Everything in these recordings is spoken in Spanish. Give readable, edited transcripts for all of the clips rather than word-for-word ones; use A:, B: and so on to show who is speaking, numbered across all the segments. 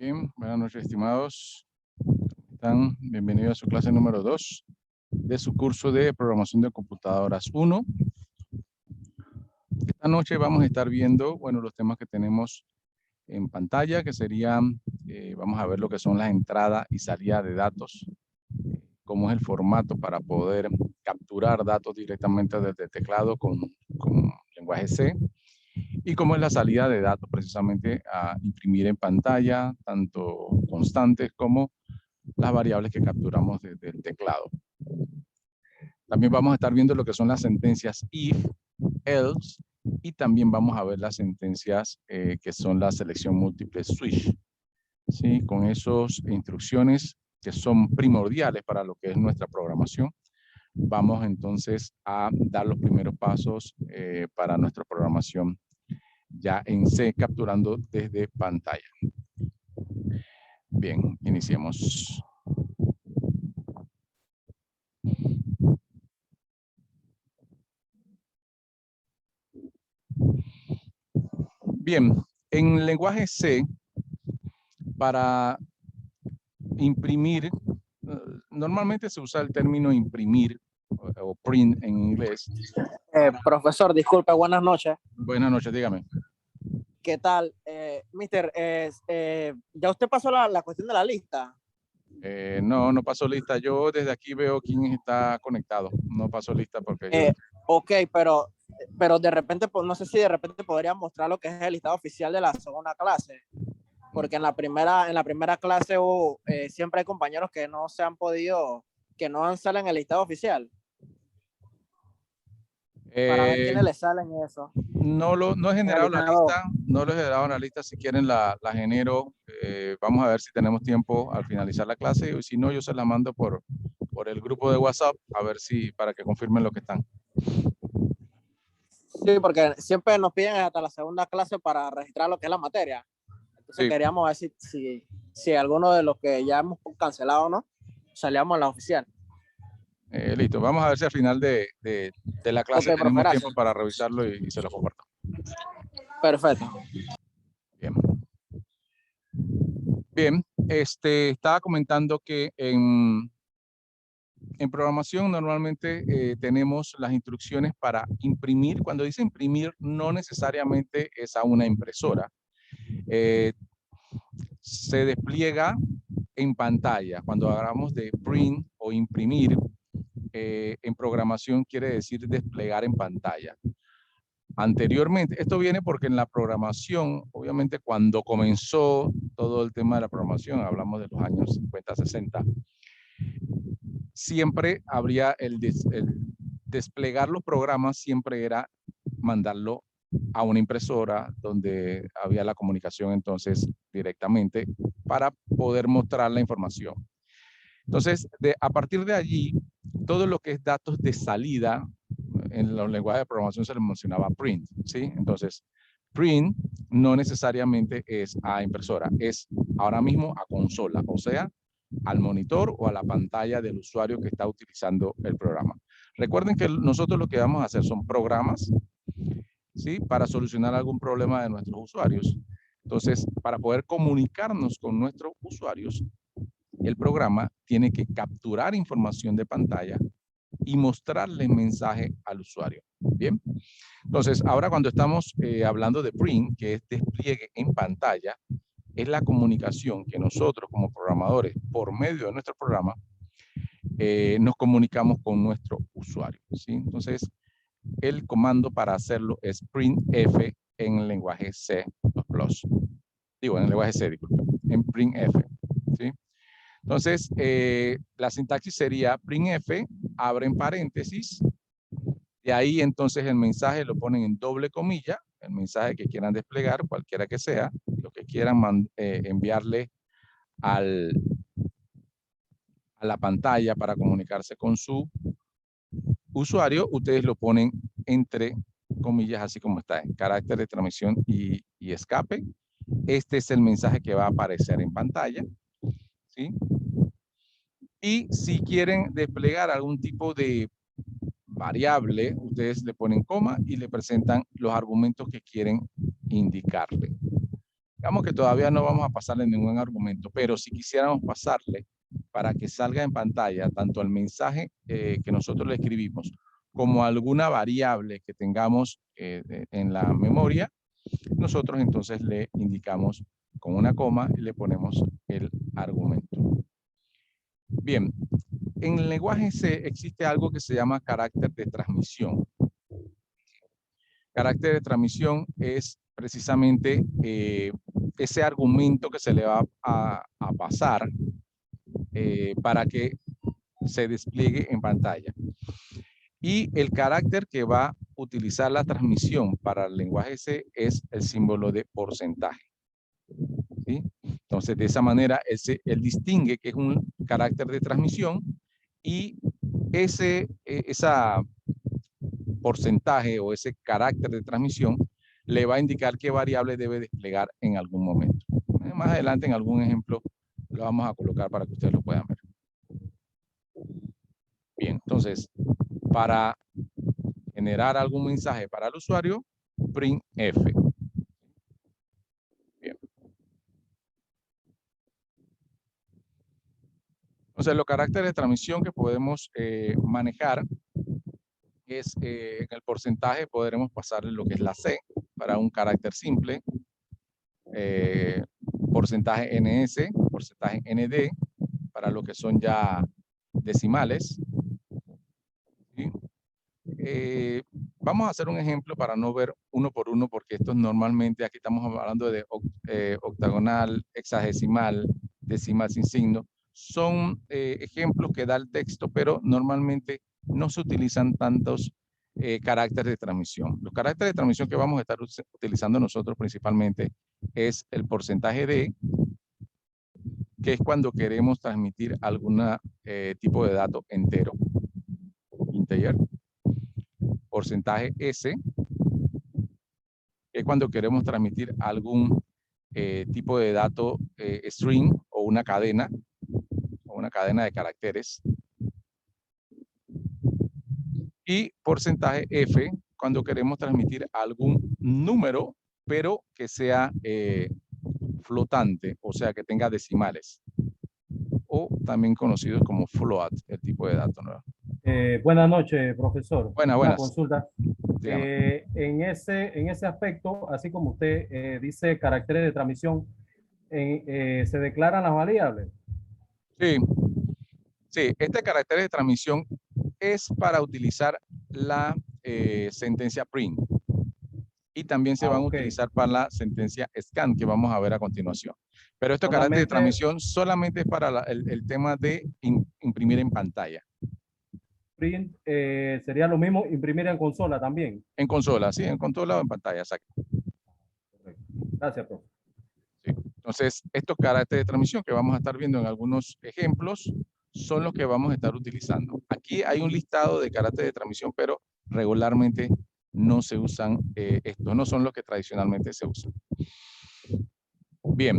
A: Bien, buenas noches, estimados. Están bienvenidos a su clase número 2 de su curso de programación de computadoras 1. Esta noche vamos a estar viendo, los temas que tenemos en pantalla, que serían, vamos a ver lo que son las entradas y salidas de datos, cómo es el formato para poder capturar datos directamente desde el teclado con lenguaje C, y cómo es la salida de datos precisamente a imprimir en pantalla, tanto constantes como las variables que capturamos desde el teclado. También vamos a estar viendo lo que son las sentencias if, else, y también vamos a ver las sentencias que son la selección múltiple switch. ¿Sí? Con esas instrucciones que son primordiales para lo que es nuestra programación, vamos entonces a dar los primeros pasos para nuestra programación ya en C, capturando desde pantalla. Bien, iniciemos. Bien, en lenguaje C, para imprimir, normalmente se usa el término imprimir o print en inglés.
B: Profesor, disculpe, buenas noches.
A: Buenas noches, dígame.
B: ¿Qué tal? Mister, ¿ya usted pasó la cuestión de la lista?
A: No pasó lista. Yo desde aquí veo quién está conectado. No pasó lista porque yo...
B: Ok, pero de repente, pues, no sé si de repente podría mostrar lo que es el listado oficial de la segunda clase. Porque en la primera clase siempre hay compañeros que no se han podido, que no salen en el listado oficial. Para ver quiénes les salen eso.
A: No he generado la lista, no lo he generado en la lista. Si quieren la genero. Vamos a ver si tenemos tiempo al finalizar la clase, y si no, yo se la mando por el grupo de WhatsApp, a ver si, para que confirmen lo que están.
B: Sí, porque siempre nos piden hasta la segunda clase para registrar lo que es la materia. Entonces queríamos ver si alguno de los que ya hemos cancelado, ¿no? Salíamos a la oficial.
A: Listo, vamos a ver si al final de la clase tenemos tiempo para revisarlo y se lo comparto.
B: Perfecto.
A: Bien, estaba comentando que en programación normalmente tenemos las instrucciones para imprimir. Cuando dice imprimir, no necesariamente es a una impresora. Se despliega en pantalla. Cuando hablamos de print o imprimir, en programación quiere decir desplegar en pantalla. Anteriormente, esto viene porque en la programación, obviamente cuando comenzó todo el tema de la programación, hablamos de los años 50, 60, siempre habría el desplegar los programas, siempre era mandarlo a una impresora donde había la comunicación entonces directamente para poder mostrar la información. Entonces, a partir de allí, todo lo que es datos de salida, en los lenguajes de programación se les mencionaba print, ¿sí? Entonces, print no necesariamente es a impresora, es ahora mismo a consola, o sea, al monitor o a la pantalla del usuario que está utilizando el programa. Recuerden que nosotros lo que vamos a hacer son programas, ¿sí? Para solucionar algún problema de nuestros usuarios. Entonces, para poder comunicarnos con nuestros usuarios, el programa tiene que capturar información de pantalla y mostrarle mensaje al usuario. Bien, entonces ahora cuando estamos hablando de print, que es despliegue en pantalla, es la comunicación que nosotros como programadores, por medio de nuestro programa, nos comunicamos con nuestro usuario, ¿sí? Entonces, el comando para hacerlo es printf en el lenguaje C++. Digo, en el lenguaje C, disculpe, en printf, ¿sí? Entonces, la sintaxis sería printf, abren paréntesis, y ahí entonces el mensaje lo ponen en doble comilla, el mensaje que quieran desplegar, cualquiera que sea, lo que quieran enviarle a la pantalla para comunicarse con su usuario, ustedes lo ponen entre comillas, así como está, en carácter de transmisión y escape. Este es el mensaje que va a aparecer en pantalla, ¿sí? Y si quieren desplegar algún tipo de variable, ustedes le ponen coma y le presentan los argumentos que quieren indicarle. Digamos que todavía no vamos a pasarle ningún argumento, pero si quisiéramos pasarle para que salga en pantalla tanto el mensaje que nosotros le escribimos como alguna variable que tengamos en la memoria, nosotros entonces le indicamos con una coma y le ponemos el argumento. Bien, en el lenguaje C existe algo que se llama carácter de transmisión. Carácter de transmisión es precisamente ese argumento que se le va a pasar para que se despliegue en pantalla. Y el carácter que va a utilizar la transmisión para el lenguaje C es el símbolo de porcentaje. ¿Sí? Entonces, de esa manera, él distingue que es un carácter de transmisión y ese porcentaje o ese carácter de transmisión le va a indicar qué variable debe desplegar en algún momento. Más adelante, en algún ejemplo, lo vamos a colocar para que ustedes lo puedan ver. Bien, entonces, para generar algún mensaje para el usuario, printf. Bien. Entonces, los caracteres de transmisión que podemos manejar es en el porcentaje podremos pasarle lo que es la C para un carácter simple, porcentaje NS, porcentaje ND para lo que son ya decimales. ¿Sí? Vamos a hacer un ejemplo para no ver uno por uno, porque esto normalmente, aquí estamos hablando de octagonal, hexadecimal, decimal sin signo. Son ejemplos que da el texto, pero normalmente no se utilizan tantos caracteres de transmisión. Los caracteres de transmisión que vamos a estar utilizando nosotros principalmente es el porcentaje de, que es cuando queremos transmitir algún tipo de dato entero, integer. Porcentaje S, que es cuando queremos transmitir algún tipo de dato string o una cadena de caracteres. Y porcentaje F, cuando queremos transmitir algún número, pero que sea flotante, o sea, que tenga decimales, o también conocido como float, el tipo de dato, ¿no?
C: Buenas noches, profesor. Una
A: Buenas.
C: consulta. En ese aspecto, así como usted dice caracteres de transmisión, ¿se declaran las variables?
A: Sí, sí, este carácter de transmisión es para utilizar la sentencia print. Y también se van a utilizar para la sentencia scan, que vamos a ver a continuación. Pero este carácter de transmisión solamente es para el tema de imprimir en pantalla.
C: Print sería lo mismo imprimir en consola también.
A: En consola, sí, en consola o en pantalla, exacto.
C: Correcto. Gracias, profe.
A: Sí. Entonces, estos caracteres de transmisión que vamos a estar viendo en algunos ejemplos son los que vamos a estar utilizando. Aquí hay un listado de caracteres de transmisión, pero regularmente no se usan estos, no son los que tradicionalmente se usan. Bien.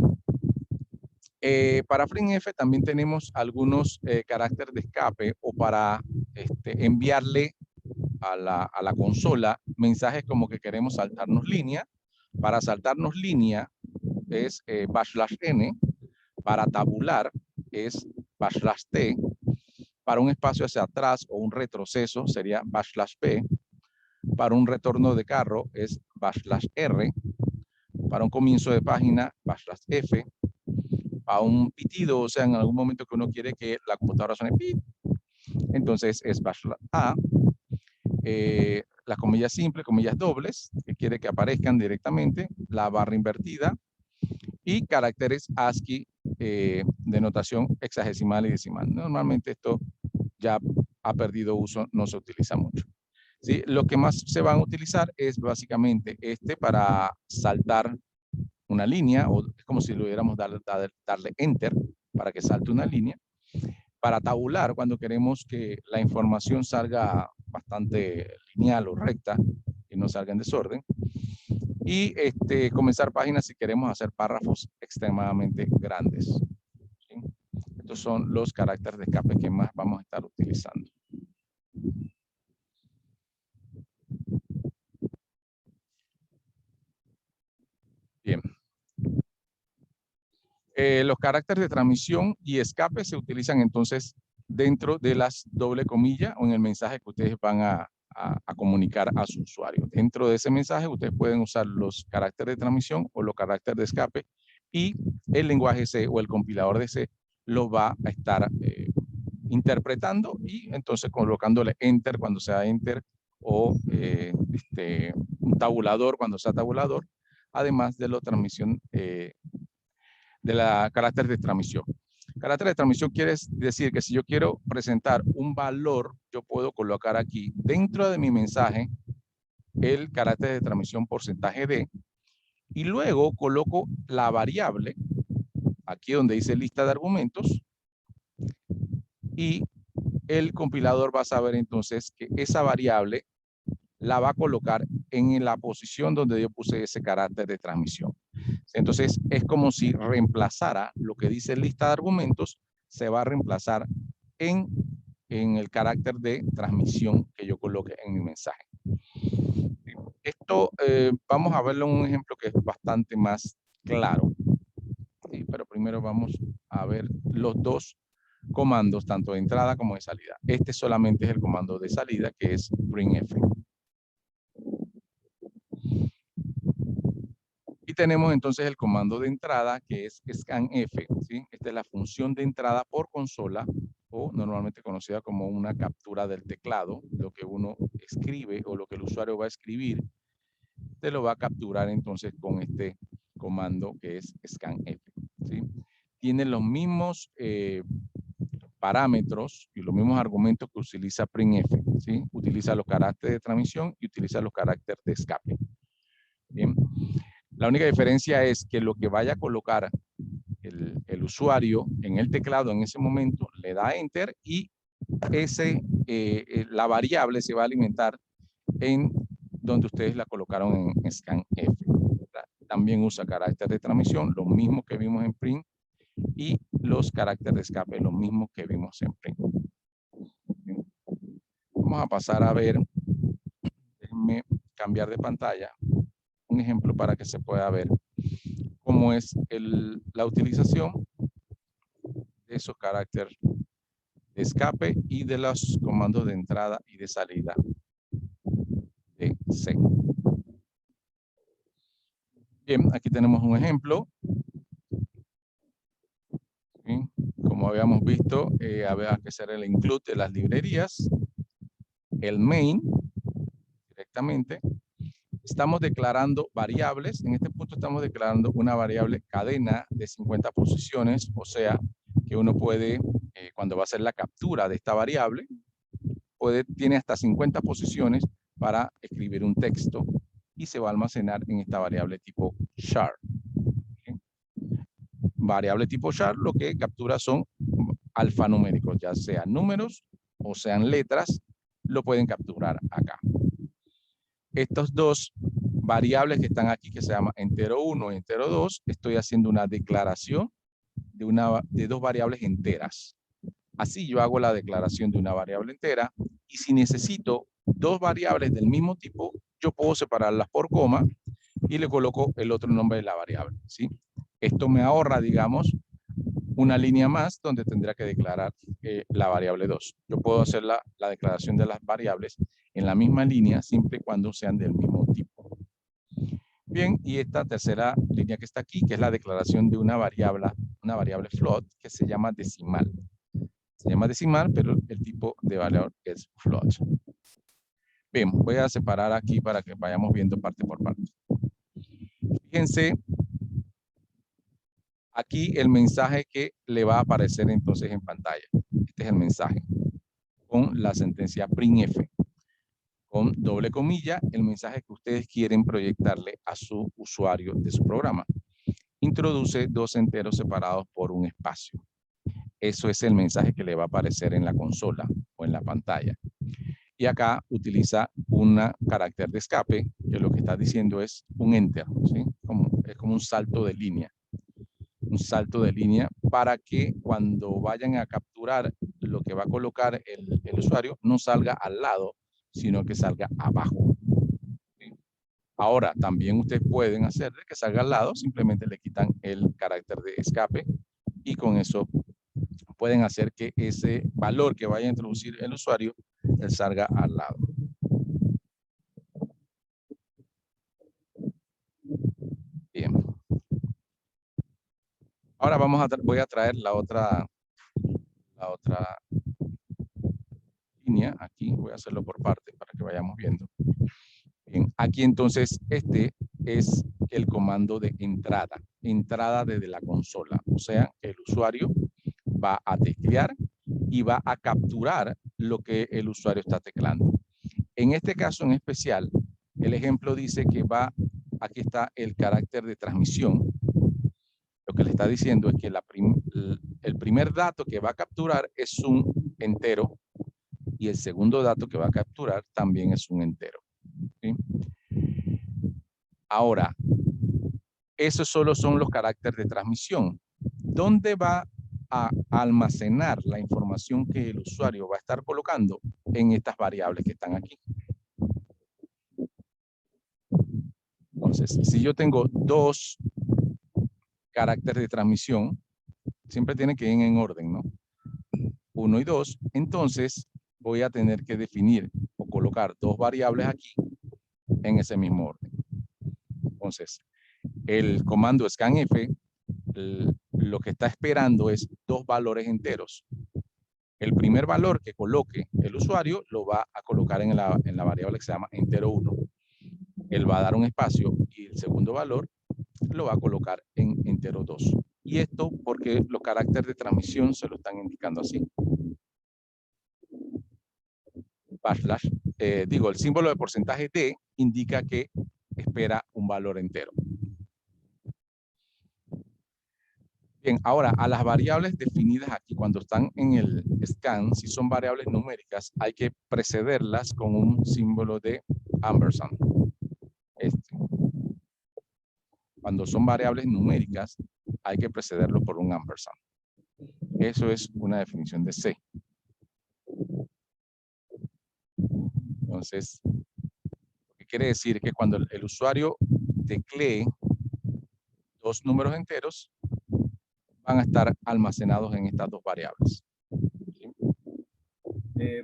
A: Para printf también tenemos algunos caracteres de escape o para enviarle a la consola mensajes como que queremos saltarnos línea. Para saltarnos línea es \n, para tabular es \t, para un espacio hacia atrás o un retroceso sería \p, para un retorno de carro es \r, para un comienzo de página \f, a un pitido, o sea, en algún momento que uno quiere que la computadora suene pip, entonces es \a, las comillas simples, comillas dobles, que quiere que aparezcan directamente, la barra invertida y caracteres ASCII de notación hexadecimal y decimal. Normalmente esto ya ha perdido uso, no se utiliza mucho. ¿Sí? Lo que más se van a utilizar es básicamente para saltar una línea, o es como si le hubiéramos darle enter para que salte una línea. Para tabular, cuando queremos que la información salga bastante lineal o recta y no salga en desorden. Y comenzar páginas si queremos hacer párrafos extremadamente grandes. ¿Sí? Estos son los caracteres de escape que más vamos a estar utilizando. Bien. Los caracteres de transmisión y escape se utilizan entonces dentro de las doble comilla o en el mensaje que ustedes van a comunicar a su usuario. Dentro de ese mensaje ustedes pueden usar los caracteres de transmisión o los caracteres de escape, y el lenguaje C o el compilador de C lo va a estar interpretando y entonces colocándole enter cuando sea enter, o un tabulador cuando sea tabulador, además de la transmisión de la carácter de transmisión. Carácter de transmisión quiere decir que si yo quiero presentar un valor, yo puedo colocar aquí dentro de mi mensaje el carácter de transmisión porcentaje D, y luego coloco la variable aquí donde dice lista de argumentos, y el compilador va a saber entonces que esa variable la va a colocar en la posición donde yo puse ese carácter de transmisión. Entonces es como si reemplazara lo que dice lista de argumentos, se va a reemplazar en el carácter de transmisión que yo coloque en mi mensaje. Esto vamos a verlo en un ejemplo que es bastante más claro. Sí, pero primero vamos a ver los dos comandos, tanto de entrada como de salida. Este solamente es el comando de salida, que es printf. Y tenemos entonces el comando de entrada, que es scanf, ¿sí? Esta es la función de entrada por consola, o normalmente conocida como una captura del teclado. Lo que uno escribe o lo que el usuario va a escribir, te lo va a capturar entonces con este comando que es scanf, ¿sí? Tiene los mismos parámetros y los mismos argumentos que utiliza printf, ¿sí? Utiliza los caracteres de transmisión y utiliza los caracteres de escape. Bien. La única diferencia es que lo que vaya a colocar el usuario en el teclado en ese momento, le da enter y la variable se va a alimentar en donde ustedes la colocaron en scanf. También usa carácter de transmisión, lo mismo que vimos en print, y los caracteres de escape, lo mismo que vimos en print. Vamos a pasar a ver, déjenme cambiar de pantalla, un ejemplo para que se pueda ver cómo es la utilización de esos caracteres de escape y de los comandos de entrada y de salida de C. Bien, aquí tenemos un ejemplo. ¿Sí? Como habíamos visto, había que hacer el include de las librerías, el main directamente. Estamos declarando variables. En este punto estamos declarando una variable cadena de 50 posiciones, o sea, que uno puede, cuando va a hacer la captura de esta variable, tiene hasta 50 posiciones para escribir un texto y se va a almacenar en esta variable tipo char. ¿Okay? Variable tipo char lo que captura son alfanuméricos, ya sean números o sean letras, lo pueden capturar acá. Estos dos variables que están aquí, que se llama entero 1 y entero 2, estoy haciendo una declaración de dos variables enteras. Así yo hago la declaración de una variable entera, y si necesito dos variables del mismo tipo, yo puedo separarlas por coma y le coloco el otro nombre de la variable, ¿sí? Esto me ahorra, digamos, una línea más donde tendría que declarar la variable 2. Yo puedo hacer la declaración de las variables en la misma línea siempre y cuando sean del mismo tipo. Bien, y esta tercera línea que está aquí, que es la declaración de una variable float que se llama decimal. Se llama decimal, pero el tipo de valor es float. Bien, voy a separar aquí para que vayamos viendo parte por parte. Fíjense, aquí el mensaje que le va a aparecer entonces en pantalla. Este es el mensaje con la sentencia printf, con doble comilla, el mensaje que ustedes quieren proyectarle a su usuario de su programa. Introduce dos enteros separados por un espacio. Eso es el mensaje que le va a aparecer en la consola o en la pantalla. Y acá utiliza un carácter de escape, que lo que está diciendo es un enter, ¿sí? Es como un salto de línea. Un salto de línea para que cuando vayan a capturar lo que va a colocar el usuario no salga al lado, sino que salga abajo. ¿Sí? Ahora, también ustedes pueden hacer de que salga al lado, simplemente le quitan el carácter de escape y con eso pueden hacer que ese valor que vaya a introducir el usuario salga al lado. Bien. Ahora voy a traer la otra línea. Aquí voy a hacerlo por parte para que vayamos viendo. Bien, aquí entonces este es el comando de entrada desde la consola. O sea, el usuario va a teclear y va a capturar lo que el usuario está teclando. En este caso en especial, el ejemplo dice que aquí está el carácter de transmisión. Lo que le está diciendo es que el primer dato que va a capturar es un entero y el segundo dato que va a capturar también es un entero. ¿Sí? Ahora, esos solo son los caracteres de transmisión. ¿Dónde va a almacenar la información que el usuario va a estar colocando? En estas variables que están aquí. Entonces, si yo tengo dos caracteres de transmisión, siempre tienen que ir en orden, ¿no? 1 y 2, entonces voy a tener que definir o colocar dos variables aquí en ese mismo orden. Entonces, el comando scanf lo que está esperando es dos valores enteros. El primer valor que coloque el usuario lo va a colocar en la variable que se llama entero 1. Él va a dar un espacio y el segundo valor lo va a colocar en entero 2. Y esto porque los caracteres de transmisión se lo están indicando así. Backslash, el símbolo de porcentaje D indica que espera un valor entero. Bien, ahora a las variables definidas aquí cuando están en el scan, si son variables numéricas, hay que precederlas con un símbolo de ampersand. Cuando son variables numéricas, hay que precederlo por un ampersand. Eso es una definición de C. Entonces, lo que quiere decir que cuando el usuario teclee dos números enteros, van a estar almacenados en estas dos variables.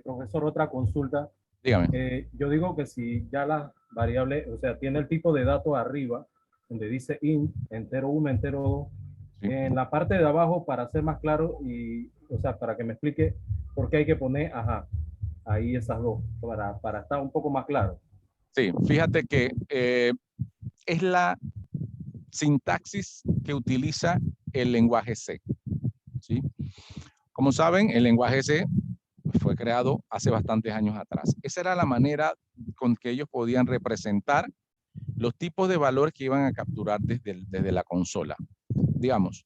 C: Profesor, otra consulta.
A: Dígame.
C: Yo digo que si ya la variable, o sea, tiene el tipo de datos arriba, donde dice int, entero 1, entero 2,
A: Sí.
C: en la parte de abajo, para ser más claro, y, o sea, para que me explique por qué hay que poner, ahí esas dos, para estar un poco más claro.
A: Sí, fíjate que es la sintaxis que utiliza el lenguaje C. ¿Sí? Como saben, el lenguaje C fue creado hace bastantes años atrás. Esa era la manera con que ellos podían representar los tipos de valor que iban a capturar desde la consola. Digamos,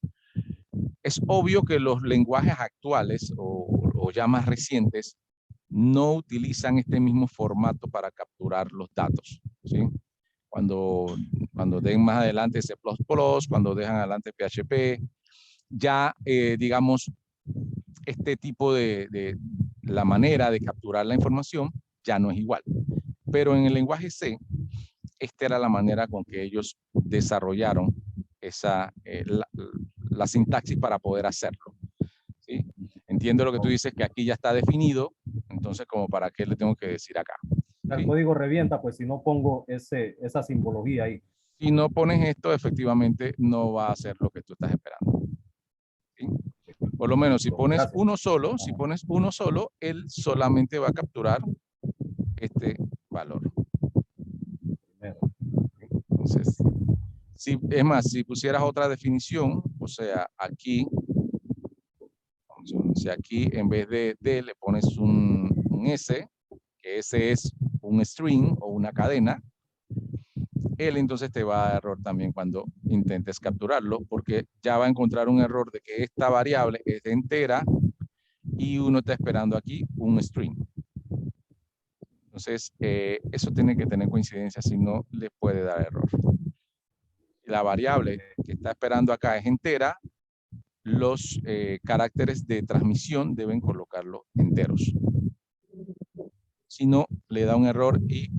A: es obvio que los lenguajes actuales o ya más recientes no utilizan este mismo formato para capturar los datos. ¿Sí? Cuando den más adelante C++, cuando dejan adelante PHP, ya, digamos, este tipo de la manera de capturar la información ya no es igual. Pero en el lenguaje C, esta era la manera con que ellos desarrollaron la sintaxis para poder hacerlo. ¿Sí? Entiendo lo que tú dices, que aquí ya está definido, entonces como para qué le tengo que decir acá.
C: El
A: ¿Sí?
C: código revienta, pues si no pongo esa simbología ahí.
A: Si no pones esto, efectivamente no va a hacer lo que tú estás esperando. ¿Sí? Por lo menos si pones uno solo, él solamente va a capturar este valor. Entonces, es más, si pusieras otra definición, o sea, aquí, si aquí en vez de D le pones un S, que ese es un string o una cadena, él entonces te va a dar error también cuando intentes capturarlo, porque ya va a encontrar un error de que esta variable es entera y uno está esperando aquí un string. Entonces, eso tiene que tener coincidencia, si no le puede dar error. La variable que está esperando acá es entera, los caracteres de transmisión deben colocarlos enteros. Si no, le da un error y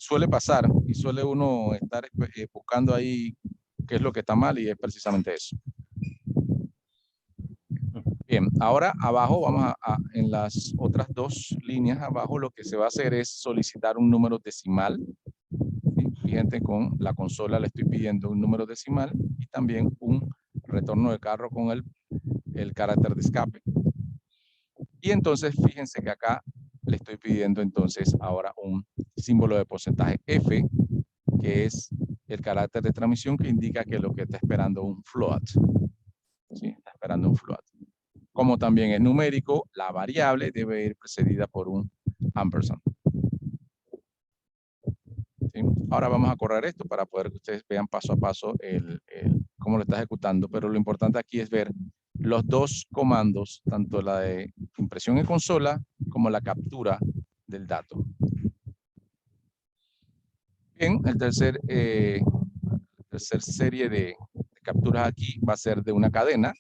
A: suele pasar y suele uno estar buscando ahí qué es lo que está mal y es precisamente eso. Bien, ahora abajo vamos en las otras dos líneas abajo lo que se va a hacer es solicitar un número decimal. ¿Sí? Fíjense, con la consola le estoy pidiendo un número decimal y también un retorno de carro con el carácter de escape. Y entonces fíjense que acá le estoy pidiendo entonces ahora un símbolo de porcentaje F, que es el carácter de transmisión que indica que lo que está esperando un float. ¿Sí? Está esperando un float. Como también es numérico, la variable debe ir precedida por un ampersand. ¿Sí? Ahora vamos a correr esto para poder que ustedes vean paso a paso cómo lo está ejecutando, pero lo importante aquí es ver los dos comandos, tanto la de impresión en consola como la captura del dato. Bien, el tercer serie de capturas aquí va a ser de una cadena.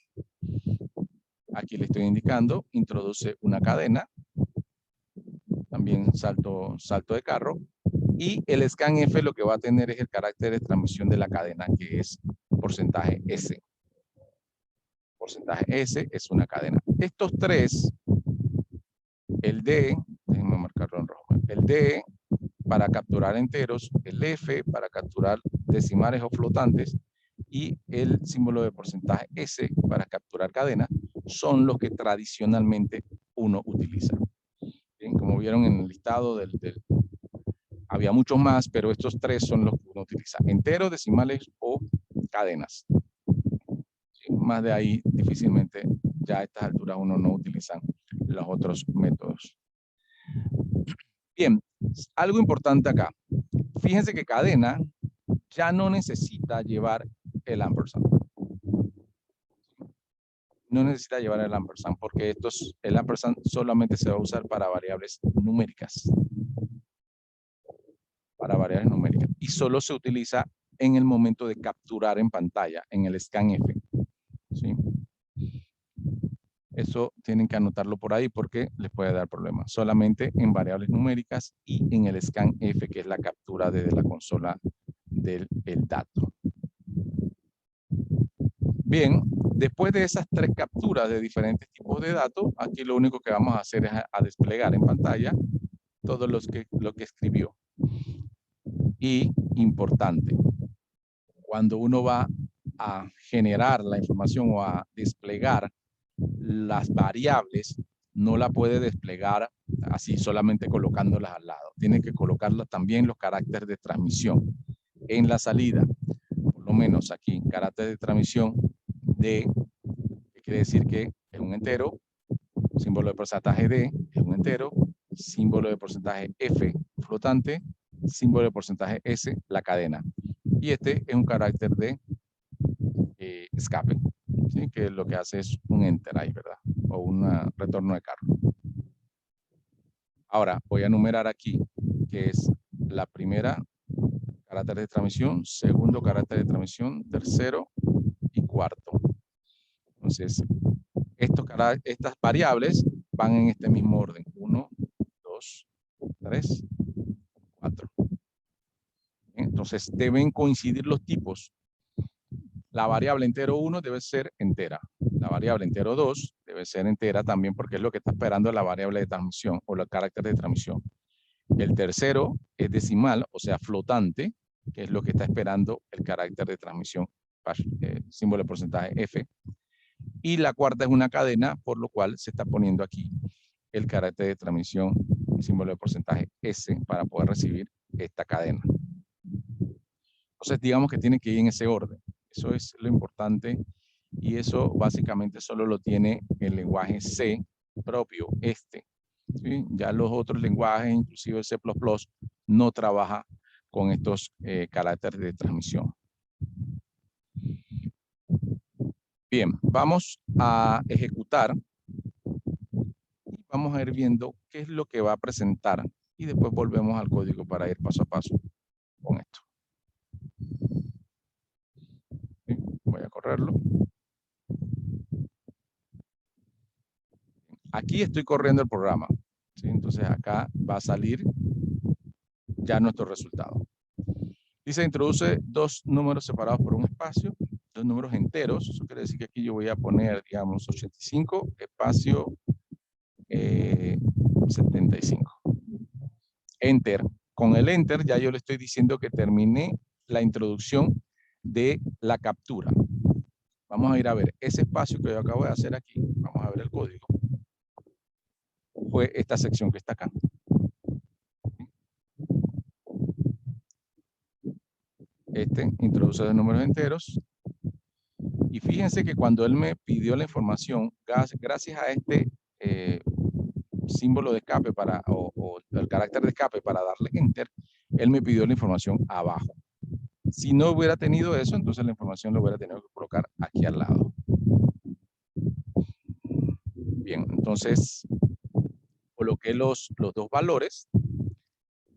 A: Aquí le estoy indicando, introduce una cadena. También salto de carro. Y el scanf lo que va a tener es el carácter de transmisión de la cadena, que es porcentaje S. Porcentaje S es una cadena. Estos tres, el D, déjenme marcarlo en rojo, el D para capturar enteros, el F para capturar decimales o flotantes y el símbolo de porcentaje S para capturar cadena, son los que tradicionalmente uno utiliza. Bien, como vieron en el listado había muchos más, pero estos tres son los que uno utiliza: enteros, decimales o cadenas. ¿Sí? Más de ahí, difícilmente, ya a estas alturas uno no utiliza los otros métodos. Bien, algo importante acá. Fíjense que cadena ya no necesita llevar el ampersand. No necesita llevar el ampersand porque el ampersand solamente se va a usar para variables numéricas. Para variables numéricas. Y solo se utiliza en el momento de capturar en pantalla, en el scanf. ¿Sí? Eso tienen que anotarlo por ahí porque les puede dar problemas. Solamente en variables numéricas y en el scanf, que es la captura desde la consola del dato. Bien, después de esas tres capturas de diferentes tipos de datos, aquí lo único que vamos a hacer es a desplegar en pantalla todo lo que escribió. Y importante, cuando uno va a generar la información o a desplegar las variables, no la puede desplegar así solamente colocándolas al lado. Tiene que colocarlas también los caracteres de transmisión en la salida. Por lo menos aquí, carácter de transmisión D, que quiere decir que es un entero, símbolo de porcentaje D es un entero, símbolo de porcentaje F flotante, símbolo de porcentaje S la cadena. Y este es un carácter de escape, ¿sí? Que lo que hace es un enter ahí, ¿verdad? O un retorno de carro. Ahora voy a enumerar aquí, que es la primera, carácter de transmisión, segundo carácter de transmisión, tercero y cuarto. Entonces, estas variables van en este mismo orden. 1, 2, 3, 4. Entonces, deben coincidir los tipos. La variable entero 1 debe ser entera. La variable entero 2 debe ser entera también porque es lo que está esperando la variable de transmisión o el carácter de transmisión. El tercero es decimal, o sea, flotante, que es lo que está esperando el carácter de transmisión, símbolo de porcentaje F. Y la cuarta es una cadena, por lo cual se está poniendo aquí el carácter de transmisión, símbolo de porcentaje S, para poder recibir esta cadena. Entonces, digamos que tiene que ir en ese orden. Eso es lo importante y eso básicamente solo lo tiene el lenguaje C propio, ¿sí? Ya los otros lenguajes, inclusive el C++, no trabaja con estos caracteres de transmisión. Bien, vamos a ejecutar y vamos a ir viendo qué es lo que va a presentar y después volvemos al código para ir paso a paso con esto. ¿Sí? Voy a correrlo. Aquí estoy corriendo el programa, ¿sí? Entonces acá va a salir ya nuestro resultado. Dice, introduce dos números separados por un espacio, dos números enteros. Eso quiere decir que aquí yo voy a poner, digamos, 85, espacio 75. Enter. Con el Enter ya yo le estoy diciendo que terminé la introducción de la captura. Vamos a ir a ver ese espacio que yo acabo de hacer aquí. Vamos a ver el código. Fue esta sección que está acá. Introduce los números enteros. Y fíjense que cuando él me pidió la información, gracias a este símbolo de escape o el carácter de escape para darle Enter, él me pidió la información abajo. Si no hubiera tenido eso, entonces la información lo hubiera tenido que colocar aquí al lado. Bien, entonces coloqué los dos valores.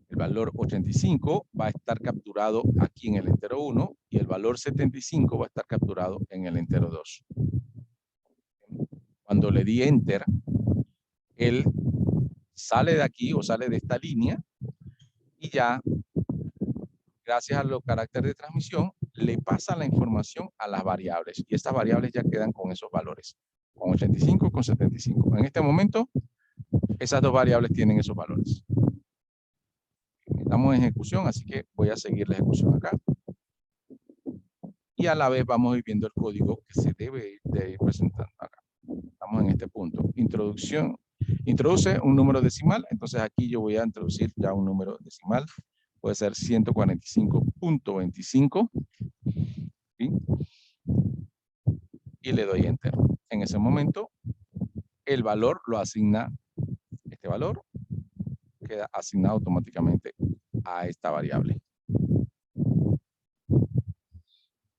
A: El valor 85 va a estar capturado aquí en el entero 1 y el valor 75 va a estar capturado en el entero 2. Cuando le di Enter, él sale de aquí o sale de esta línea y ya, gracias a los caracteres de transmisión, le pasa la información a las variables y estas variables ya quedan con esos valores, con 85, con 75. En este momento, esas dos variables tienen esos valores. Estamos en ejecución, así que voy a seguir la ejecución acá. Y a la vez vamos a ir viendo el código que se debe de ir presentando acá. Estamos en este punto. Introducción. Introduce un número decimal. Entonces aquí yo voy a introducir ya un número decimal. Puede ser 145.25. ¿Sí? Y le doy Enter. En ese momento, el valor lo asigna, este valor queda asignado automáticamente a esta variable.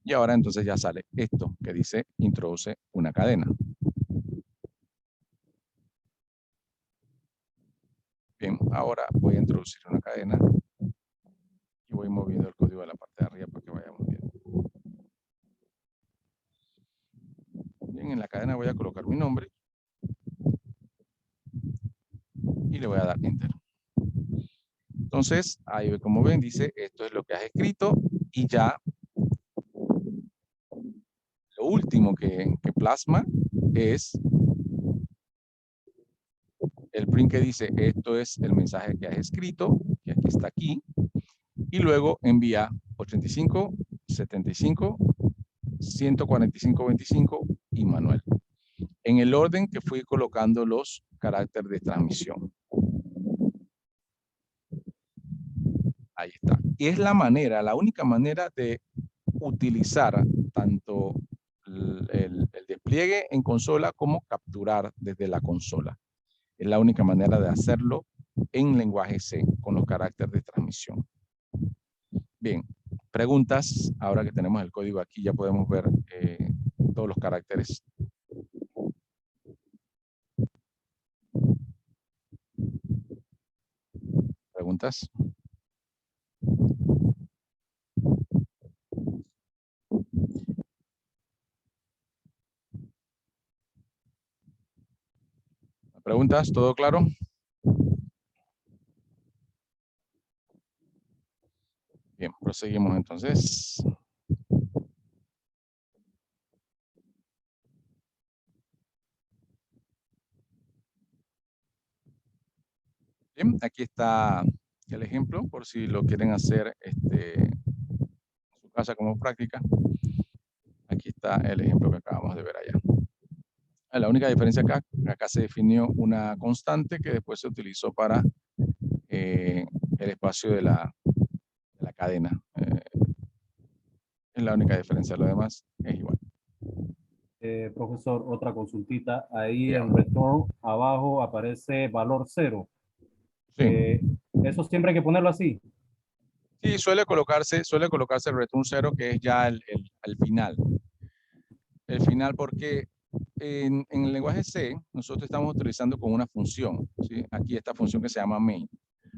A: Y ahora entonces ya sale esto que dice introduce una cadena. Bien, ahora voy a introducir una cadena y voy moviendo el código de la parte de arriba para que vayamos viendo. Bien, en la cadena voy a colocar mi nombre y le voy a dar Enter. Entonces, ahí como ven, dice esto es lo que has escrito y ya lo último que plasma es el print que dice esto es el mensaje que has escrito, que aquí está aquí, y luego envía 85, 75, 145, 25 y Manuel. En el orden que fui colocando los caracteres de transmisión. Ahí está. Y es la manera, la única manera de utilizar tanto el despliegue en consola como capturar desde la consola. Es la única manera de hacerlo en lenguaje C con los caracteres de transmisión. Bien, preguntas. Ahora que tenemos el código aquí ya podemos ver todos los caracteres. ¿Preguntas? ¿Preguntas? ¿Todo claro? Bien, proseguimos entonces. Bien, aquí está el ejemplo por si lo quieren hacer en su casa como práctica. Aquí está el ejemplo que acabamos de ver allá. La única diferencia acá se definió una constante que después se utilizó para el espacio de la cadena. Es la única diferencia, lo demás es igual.
C: Profesor, otra consultita. Ahí
A: Yeah.
C: en return abajo aparece valor 0.
A: Sí.
C: ¿Eso siempre hay que ponerlo así?
A: Sí, suele colocarse el return 0 que es ya el final. El final porque en el lenguaje C nosotros estamos utilizando con una función, ¿sí? Aquí esta función que se llama main.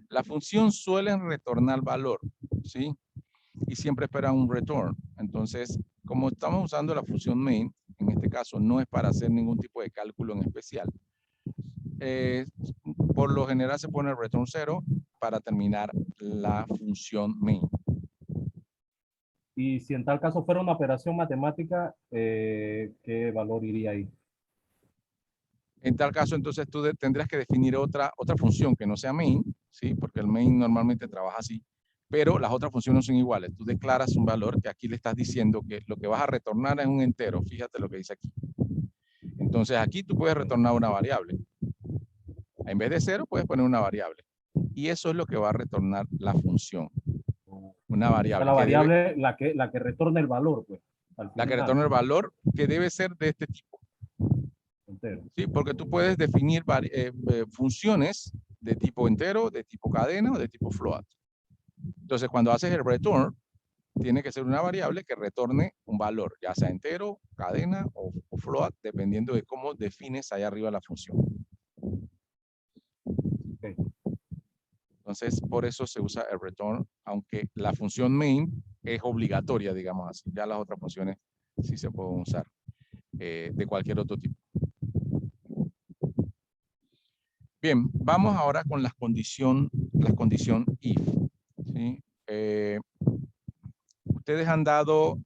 A: La función suele retornar valor, ¿sí? Y siempre espera un return. Entonces, como estamos usando la función main, en este caso no es para hacer ningún tipo de cálculo en especial. Por lo general se pone el return 0 para terminar la función main.
C: Y si en tal caso fuera una operación matemática, ¿qué valor iría ahí?
A: En tal caso, entonces tú tendrías que definir otra función que no sea main, ¿sí? Porque el main normalmente trabaja así, pero las otras funciones son iguales. Tú declaras un valor que aquí le estás diciendo que lo que vas a retornar es un entero. Fíjate lo que dice aquí. Entonces aquí tú puedes retornar una variable. En vez de 0, puedes poner una variable. Y eso es lo que va a retornar la función. Una variable.
C: La variable, la que retorna el valor, pues.
A: La que retorna el valor que debe ser de este tipo.
C: Entero.
A: Sí, porque tú puedes definir funciones de tipo entero, de tipo cadena o de tipo float. Entonces, cuando haces el return, tiene que ser una variable que retorne un valor, ya sea entero, cadena o float, dependiendo de cómo defines ahí arriba la función.
C: Okay.
A: Entonces, por eso se usa el return, aunque la función main es obligatoria, digamos así. Ya las otras funciones sí se pueden usar de cualquier otro tipo. Bien, vamos ahora con la condición if. ¿Sí? Ustedes han dado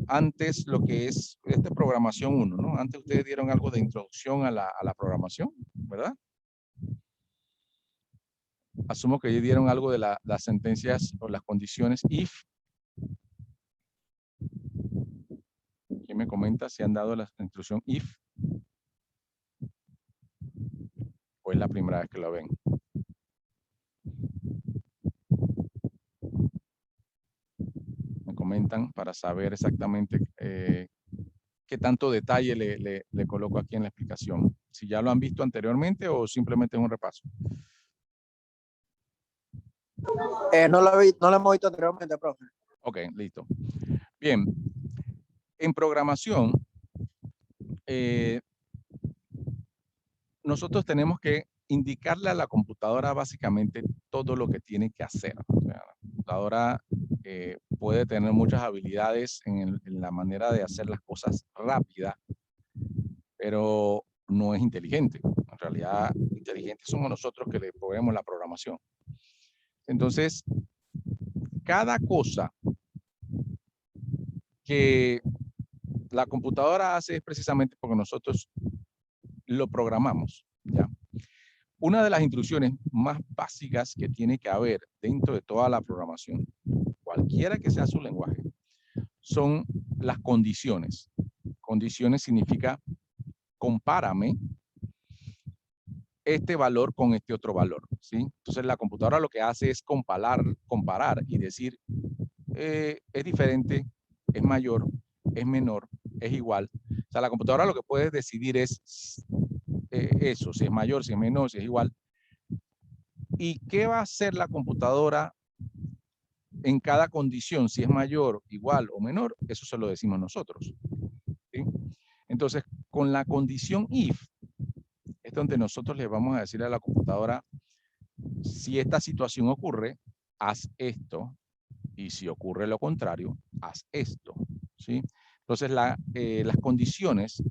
A: antes lo que es programación 1, ¿no? Antes ustedes dieron algo de introducción a la programación, ¿verdad? Asumo que ya dieron algo de las sentencias o las condiciones if. ¿Quién me comenta si han dado la instrucción if? ¿O es la primera vez que lo ven? Me comentan para saber exactamente qué tanto detalle le coloco aquí en la explicación. Si ya lo han visto anteriormente o simplemente es un repaso.
B: No lo hemos visto anteriormente, profe.
A: Ok, listo. Bien. En programación, nosotros tenemos que indicarle a la computadora básicamente todo lo que tiene que hacer. O sea, la computadora puede tener muchas habilidades en la manera de hacer las cosas rápida, pero no es inteligente. En realidad, inteligentes somos nosotros que le proveemos la programación. Entonces, cada cosa que la computadora hace es precisamente porque nosotros lo programamos, ¿ya? Una de las instrucciones más básicas que tiene que haber dentro de toda la programación, cualquiera que sea su lenguaje, son las condiciones. Condiciones significa compárame este valor con este otro valor, ¿sí? Entonces la computadora lo que hace es comparar y decir es diferente, es mayor, es menor, es igual. O sea, la computadora lo que puede decidir es eso, si es mayor, si es menor, si es igual. ¿Y qué va a hacer la computadora en cada condición? Si es mayor, igual o menor, eso se lo decimos nosotros, ¿sí? Entonces, con la condición if, es donde nosotros le vamos a decir a la computadora, si esta situación ocurre, haz esto, y si ocurre lo contrario, haz esto, ¿sí? Entonces, las condiciones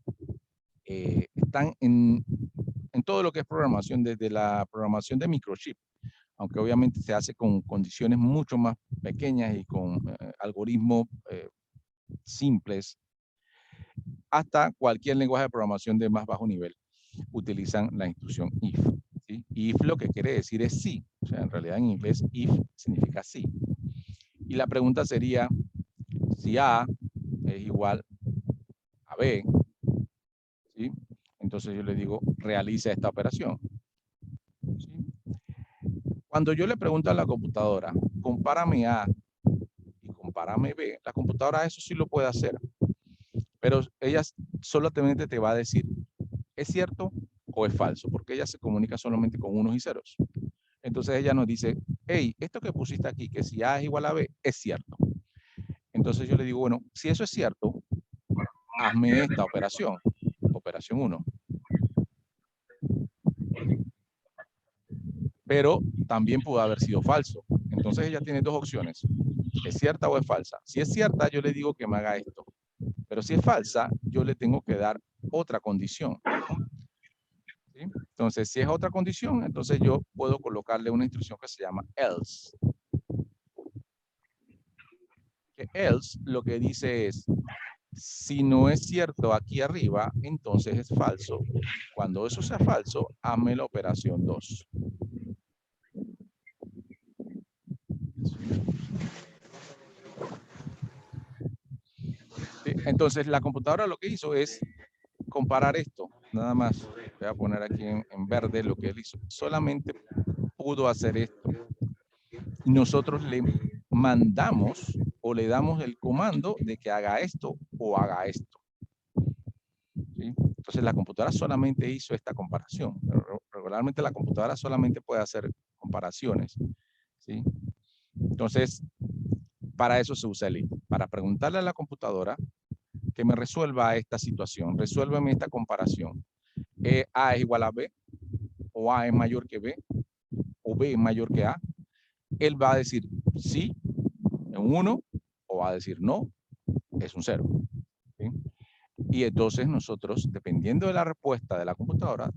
A: están en todo lo que es programación, desde la programación de microchip, aunque obviamente se hace con condiciones mucho más pequeñas y con algoritmos simples, hasta cualquier lenguaje de programación de más bajo nivel utilizan la instrucción if, ¿sí? If lo que quiere decir es sí, o sea, en realidad en inglés if significa sí. Y la pregunta sería, si A es igual a B, ¿sí? Entonces yo le digo, realiza esta operación, ¿sí? Cuando yo le pregunto a la computadora, compárame A y compárame B, la computadora eso sí lo puede hacer, pero ella solamente te va a decir, ¿es cierto o es falso? Porque ella se comunica solamente con unos y ceros. Entonces ella nos dice, hey, esto que pusiste aquí, que si A es igual a B, es cierto. Entonces yo le digo, bueno, si eso es cierto, hazme esta operación, operación 1. Pero también pudo haber sido falso. Entonces ella tiene dos opciones, ¿es cierta o es falsa? Si es cierta, yo le digo que me haga esto. Pero si es falsa, yo le tengo que dar otra condición, ¿sí? Entonces, si es otra condición, entonces yo puedo colocarle una instrucción que se llama else. Que else lo que dice es, si no es cierto aquí arriba, entonces es falso. Cuando eso sea falso, hazme la operación 2. ¿Sí? Entonces, la computadora lo que hizo es comparar esto, nada más. Voy a poner aquí en verde lo que él hizo. Solamente pudo hacer esto. Y nosotros le mandamos o le damos el comando de que haga esto o haga esto. ¿Sí? Entonces la computadora solamente hizo esta comparación. Regularmente la computadora solamente puede hacer comparaciones. ¿Sí? Entonces, para eso se usa el if. Para preguntarle a la computadora que me resuelva esta situación. Resuélveme esta comparación. A es igual a B, o A es mayor que B, o B es mayor que A. Él va a decir sí, es un 1, o va a decir no, es un 0. ¿Sí? Y entonces nosotros, dependiendo de la respuesta de la computadora,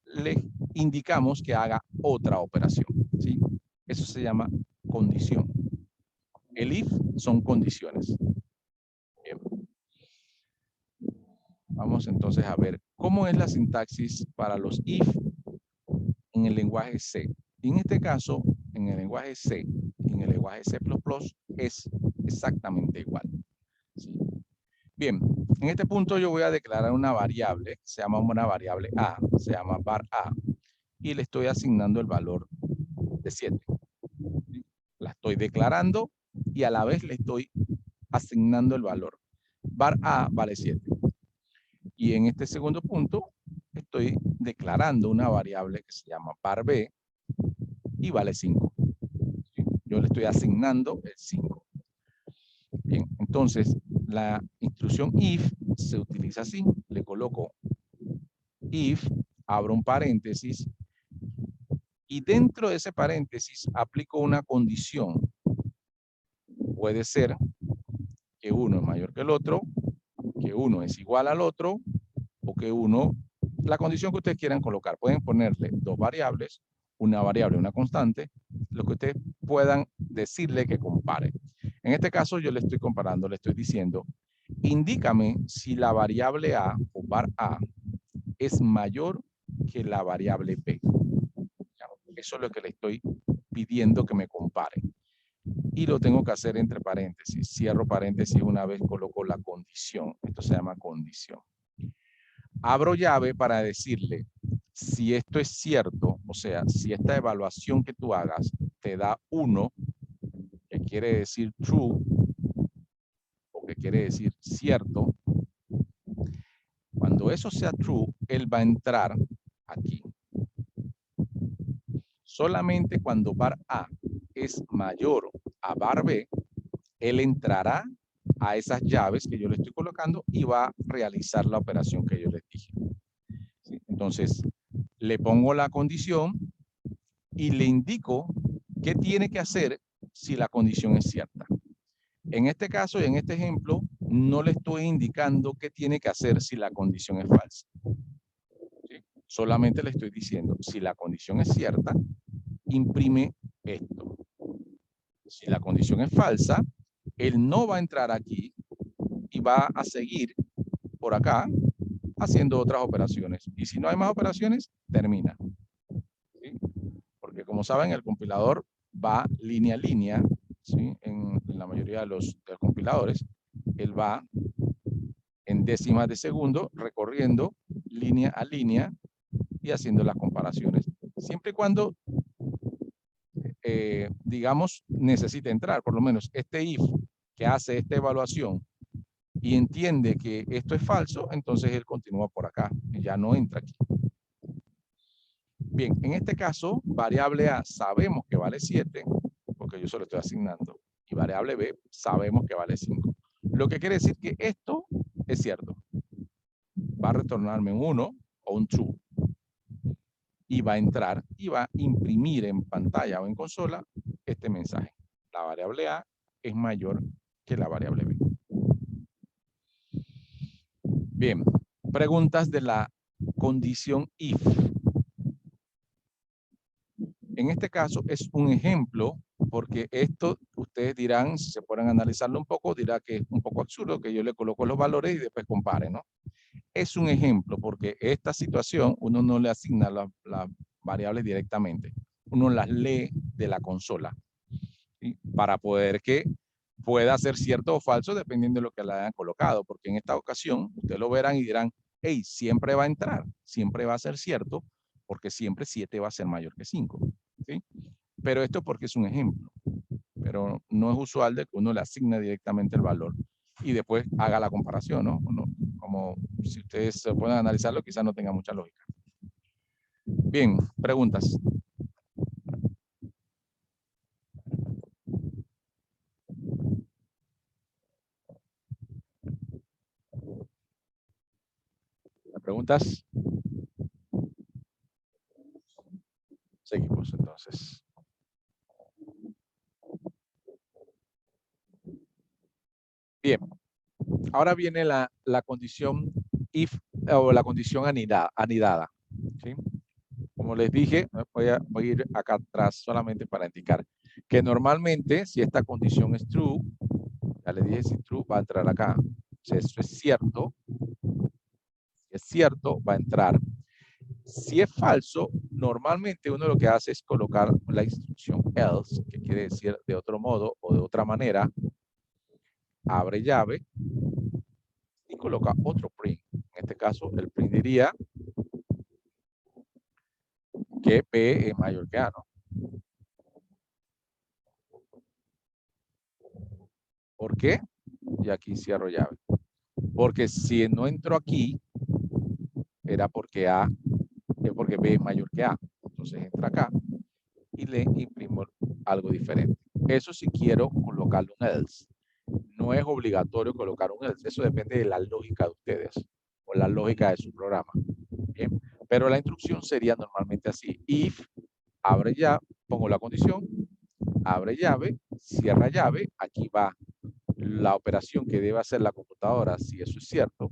A: le indicamos que haga otra operación. ¿Sí? Eso se llama condición. El if son condiciones. Bien. Vamos entonces a ver cómo es la sintaxis para los if en el lenguaje C. Y en este caso, en el lenguaje C, en el lenguaje C++, es exactamente igual. ¿Sí? Bien, en este punto yo voy a declarar una variable, se llama una variable A, se llama var A, y le estoy asignando el valor de 7. ¿Sí? La estoy declarando y a la vez le estoy asignando el valor. Var A vale 7. Y en este segundo punto estoy declarando una variable que se llama var B y vale 5. ¿Sí? Yo le estoy asignando el 5. Bien, entonces la instrucción if se utiliza así. Le coloco if, abro un paréntesis y dentro de ese paréntesis aplico una condición. Puede ser que uno es mayor que el otro, que uno es igual al otro o que uno, la condición que ustedes quieran colocar. Pueden ponerle dos variables, una variable, una constante, lo que ustedes puedan decirle que compare. En este caso yo le estoy comparando, le estoy diciendo, indícame si la variable A o var A es mayor que la variable B. Eso es lo que le estoy pidiendo que me compare. Y lo tengo que hacer entre paréntesis. Cierro paréntesis una vez coloco la condición. Esto se llama condición. Abro llave para decirle, si esto es cierto, o sea, si esta evaluación que tú hagas te da 1, que quiere decir true, o que quiere decir cierto, cuando eso sea true, él va a entrar aquí. Solamente cuando var A es mayor a var B, él entrará a esas llaves que yo le estoy colocando y va a realizar la operación que yo les dije. ¿Sí? Entonces, le pongo la condición y le indico qué tiene que hacer si la condición es cierta. En este caso y en este ejemplo, no le estoy indicando qué tiene que hacer si la condición es falsa. ¿Sí? Solamente le estoy diciendo, si la condición es cierta, imprime esto. Si la condición es falsa, él no va a entrar aquí y va a seguir por acá haciendo otras operaciones. Y si no hay más operaciones, termina. ¿Sí? Porque como saben, el compilador va línea a línea, ¿sí? En la mayoría de los compiladores, él va en décimas de segundo recorriendo línea a línea y haciendo las comparaciones. Siempre y cuando, digamos, necesite entrar, por lo menos este if que hace esta evaluación y entiende que esto es falso, entonces él continúa por acá y ya no entra aquí. Bien, en este caso, variable A sabemos que vale 7, porque yo se lo estoy asignando, y variable B sabemos que vale 5. Lo que quiere decir que esto es cierto. Va a retornarme un 1 o un true. Y va a entrar y va a imprimir en pantalla o en consola este mensaje. La variable A es mayor que la variable B. Bien, preguntas de la condición if. En este caso es un ejemplo, porque esto ustedes dirán, si se pueden analizarlo un poco, dirá que es un poco absurdo que yo le coloco los valores y después compare, ¿no? Es un ejemplo porque esta situación uno no le asigna las variables directamente. Uno las lee de la consola, ¿sí? Para poder que pueda ser cierto o falso dependiendo de lo que le hayan colocado. Porque en esta ocasión ustedes lo verán y dirán, hey, siempre va a entrar, siempre va a ser cierto, porque siempre 7 va a ser mayor que 5. ¿Sí? Pero esto porque es un ejemplo. Pero no es usual de que uno le asigne directamente el valor y después haga la comparación, ¿no? Como si ustedes se pueden analizarlo, quizás no tenga mucha lógica. Bien, preguntas. ¿Preguntas? Seguimos entonces. Bien, ahora viene la condición if o la condición anidada. ¿Sí? Como les dije, voy a ir acá atrás solamente para indicar que normalmente si esta condición es true, ya les dije si true va a entrar acá. Si eso es cierto, va a entrar. Si es falso, normalmente uno lo que hace es colocar la instrucción else, que quiere decir de otro modo o de otra manera, abre llave y coloca otro print. En este caso, el print diría que P es mayor que A, ¿no? ¿Por qué? Y aquí cierro llave. Porque si no entro aquí, era porque A es porque B es mayor que A. Entonces entra acá y le imprimo algo diferente. Eso si quiero colocarle un else. No es obligatorio colocar un else. Eso depende de la lógica de ustedes o la lógica de su programa. Bien. Pero la instrucción sería normalmente así. If, abre ya, pongo la condición, abre llave, cierra llave. Aquí va la operación que debe hacer la computadora, si eso es cierto.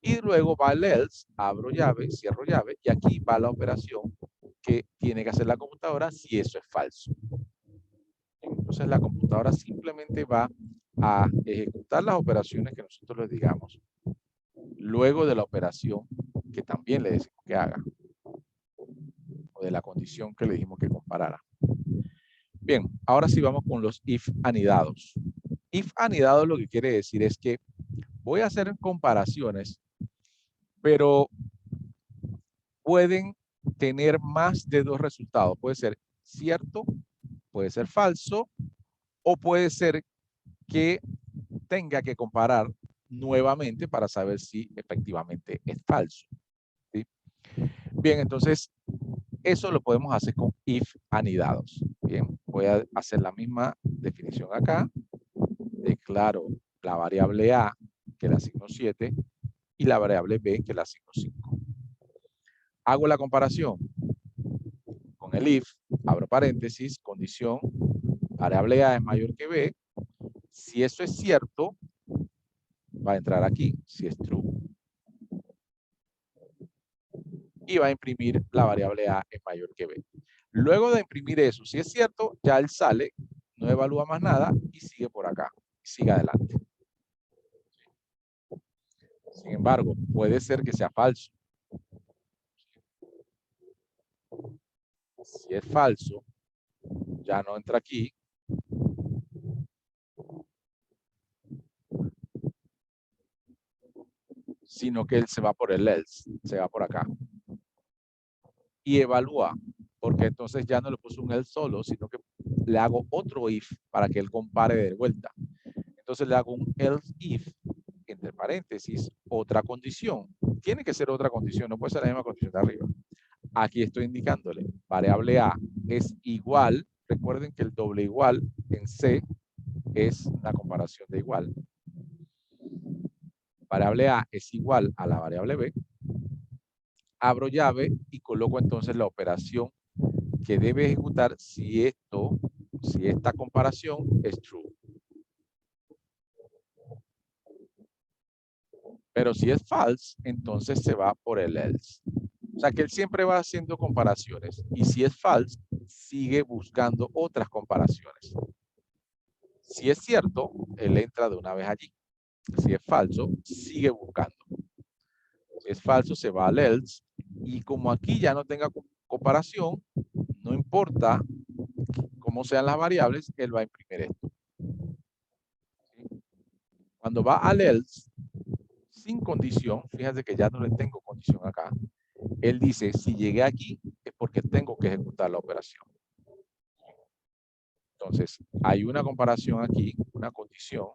A: Y luego va el else, abro llave, cierro llave, y aquí va la operación que tiene que hacer la computadora si eso es falso. Entonces la computadora simplemente va a ejecutar las operaciones que nosotros le digamos, luego de la operación que también le decimos que haga, o de la condición que le dijimos que comparara. Bien, ahora sí vamos con los if anidados. If anidados lo que quiere decir es que voy a hacer comparaciones, pero pueden tener más de dos resultados. Puede ser cierto, puede ser falso, o puede ser que tenga que comparar nuevamente para saber si efectivamente es falso. ¿Sí? Bien, entonces eso lo podemos hacer con if anidados. Bien, voy a hacer la misma definición acá. Declaro la variable A, que le asigno 7, y la variable B, que le asigno 5. Hago la comparación con el if, abro paréntesis, condición, variable A es mayor que B. Si eso es cierto, va a entrar aquí, si es true. Y va a imprimir la variable A es mayor que B. Luego de imprimir eso, si es cierto, ya él sale, no evalúa más nada y sigue por acá, sigue adelante. Sin embargo, puede ser que sea falso. Si es falso, ya no entra aquí. Sino que él se va por el else, se va por acá. Y evalúa, porque entonces ya no le puso un else solo, sino que le hago otro if para que él compare de vuelta. Entonces le hago un else if, entre paréntesis, otra condición. Tiene que ser otra condición, no puede ser la misma condición de arriba. Aquí estoy indicándole, variable A es igual, recuerden que el doble igual en C es la comparación de igual. Variable A es igual a la variable B. Abro llave y coloco entonces la operación que debe ejecutar si esta comparación es true. Pero si es false, entonces se va por el else. O sea que él siempre va haciendo comparaciones. Y si es falso, sigue buscando otras comparaciones. Si es cierto, él entra de una vez allí. Si es falso, sigue buscando. Si es falso, se va al else. Y como aquí ya no tenga comparación, no importa cómo sean las variables, él va a imprimir esto. ¿Sí? Cuando va al else, sin condición, fíjate que ya no le tengo condición acá. Él dice, si llegué aquí, es porque tengo que ejecutar la operación. Entonces, hay una comparación aquí, una condición,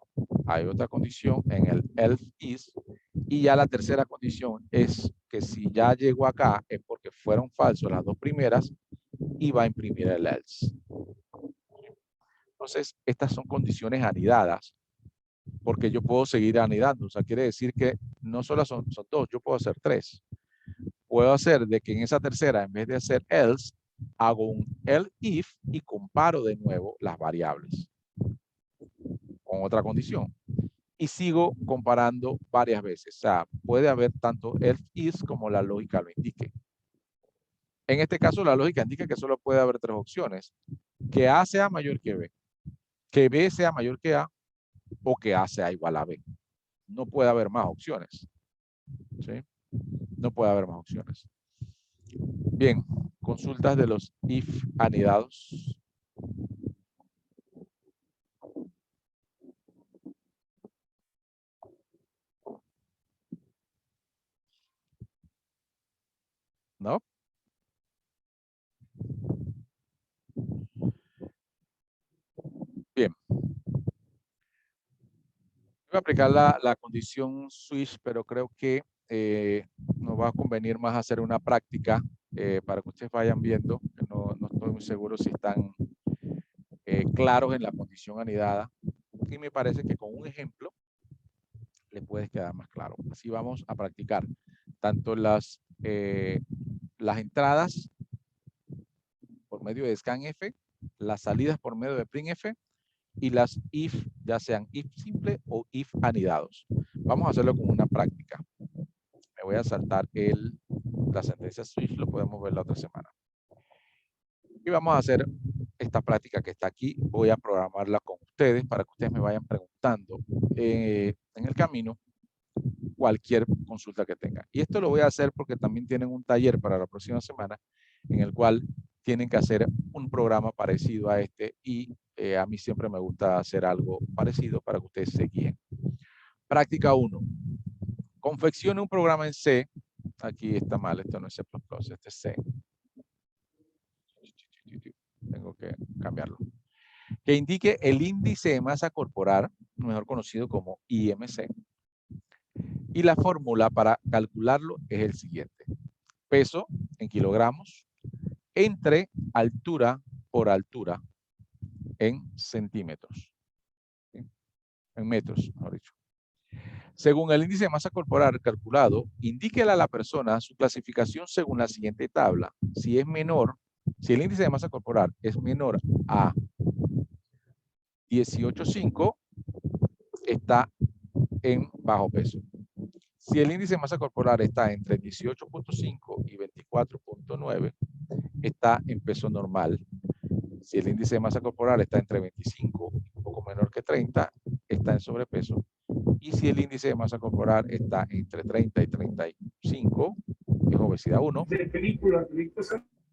A: hay otra condición en el else is, y ya la tercera condición es que si ya llegó acá es porque fueron falsos las dos primeras y va a imprimir el else. Entonces, estas son condiciones anidadas, porque yo puedo seguir anidando. O sea, quiere decir que no solo son dos, yo puedo hacer tres. Puedo hacer de que en esa tercera, en vez de hacer else, hago un else if y comparo de nuevo las variables con otra condición. Y sigo comparando varias veces. O sea, puede haber tanto else is como la lógica lo indique. En este caso, la lógica indica que solo puede haber tres opciones. Que A sea mayor que B sea mayor que A, o que A sea igual a B. No puede haber más opciones. ¿Sí? No puede haber más opciones. Bien, consultas de los if anidados. ¿No? Bien. Voy a aplicar la condición switch, pero creo que nos va a convenir más hacer una práctica para que ustedes vayan viendo. Que no estoy muy seguro si están claros en la condición anidada. Y me parece que con un ejemplo les puede quedar más claro. Así vamos a practicar tanto las entradas por medio de scanf, las salidas por medio de printf y las if, ya sean if simple o if anidados. Vamos a hacerlo con una práctica. Me voy a saltar la sentencia switch, lo podemos ver la otra semana. Y vamos a hacer esta práctica que está aquí. Voy a programarla con ustedes para que ustedes me vayan preguntando en el camino cualquier consulta que tengan. Y esto lo voy a hacer porque también tienen un taller para la próxima semana en el cual tienen que hacer un programa parecido a este y a mí siempre me gusta hacer algo parecido para que ustedes se guíen. Práctica 1. Confeccione un programa en C. Aquí está mal, esto no es C++, este es C. Tengo que cambiarlo. Que indique el índice de masa corporal, mejor conocido como IMC. Y la fórmula para calcularlo es el siguiente. Peso en kilogramos entre altura por altura en centímetros. ¿Sí? En metros, mejor dicho. Según el índice de masa corporal calculado, indíquele a la persona su clasificación según la siguiente tabla. Si es menor, si el índice de masa corporal es menor a 18,5, está en bajo peso. Si el índice de masa corporal está entre 18,5 y 24,9, está en peso normal. Si el índice de masa corporal está entre 25 y un poco menor que 30, está en sobrepeso. Y si el índice de masa corporal está entre 30 y 35, es obesidad 1.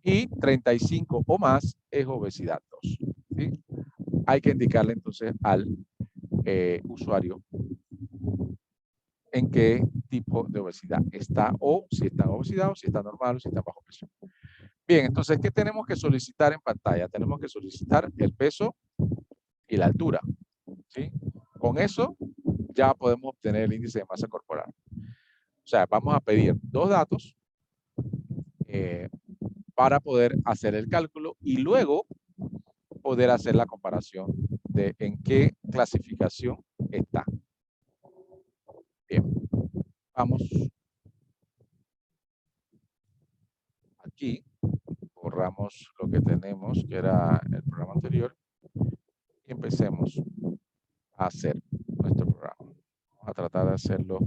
A: Y 35 o más es obesidad 2. ¿Sí? Hay que indicarle entonces al usuario en qué tipo de obesidad está, o si está en obesidad, o si está normal, o si está bajo peso. Bien, entonces, ¿qué tenemos que solicitar en pantalla? Tenemos que solicitar el peso y la altura. ¿Sí? Con eso ya podemos obtener el índice de masa corporal. O sea, vamos a pedir dos datos para poder hacer el cálculo y luego poder hacer la comparación de en qué clasificación está. Bien, vamos aquí, borramos lo que tenemos, que era el programa anterior, y empecemos a hacer nuestro programa. Vamos a tratar de hacerlo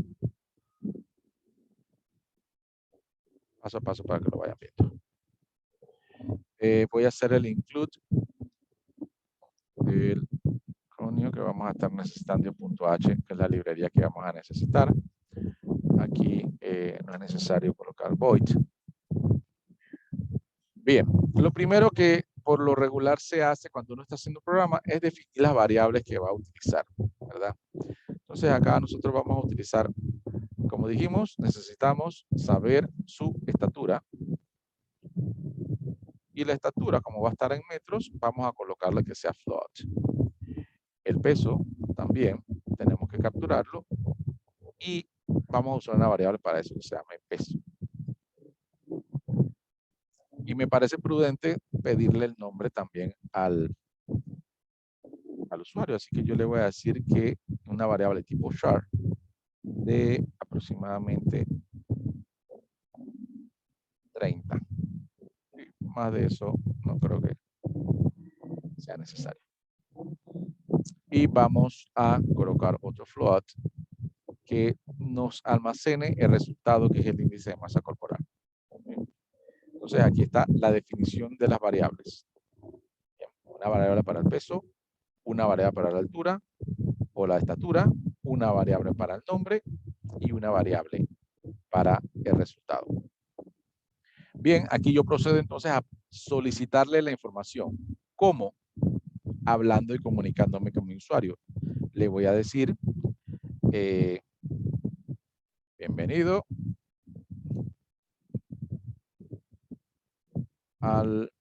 A: paso a paso para que lo vayan viendo. Voy a hacer el include del cronio que vamos a estar necesitando en .h, que es la librería que vamos a necesitar. Aquí no es necesario colocar void. Bien, lo primero que por lo regular se hace cuando uno está haciendo un programa es definir las variables que va a utilizar, ¿verdad? Entonces acá nosotros vamos a utilizar, como dijimos, necesitamos saber su estatura. Y la estatura, como va a estar en metros, vamos a colocarle que sea float. El peso también tenemos que capturarlo y vamos a usar una variable para eso que se llama peso. Y me parece prudente pedirle el nombre también al usuario. Así que yo le voy a decir que una variable tipo char de aproximadamente 30. Y más de eso no creo que sea necesario. Y vamos a colocar otro float que nos almacene el resultado que es el índice de masa corporal. Entonces aquí está la definición de las variables. Una variable para el peso, una variable para la altura o la estatura, una variable para el nombre y una variable para el resultado. Bien, aquí yo procedo entonces a solicitarle la información. ¿Cómo? Hablando y comunicándome con mi usuario. Le voy a decir, bienvenido al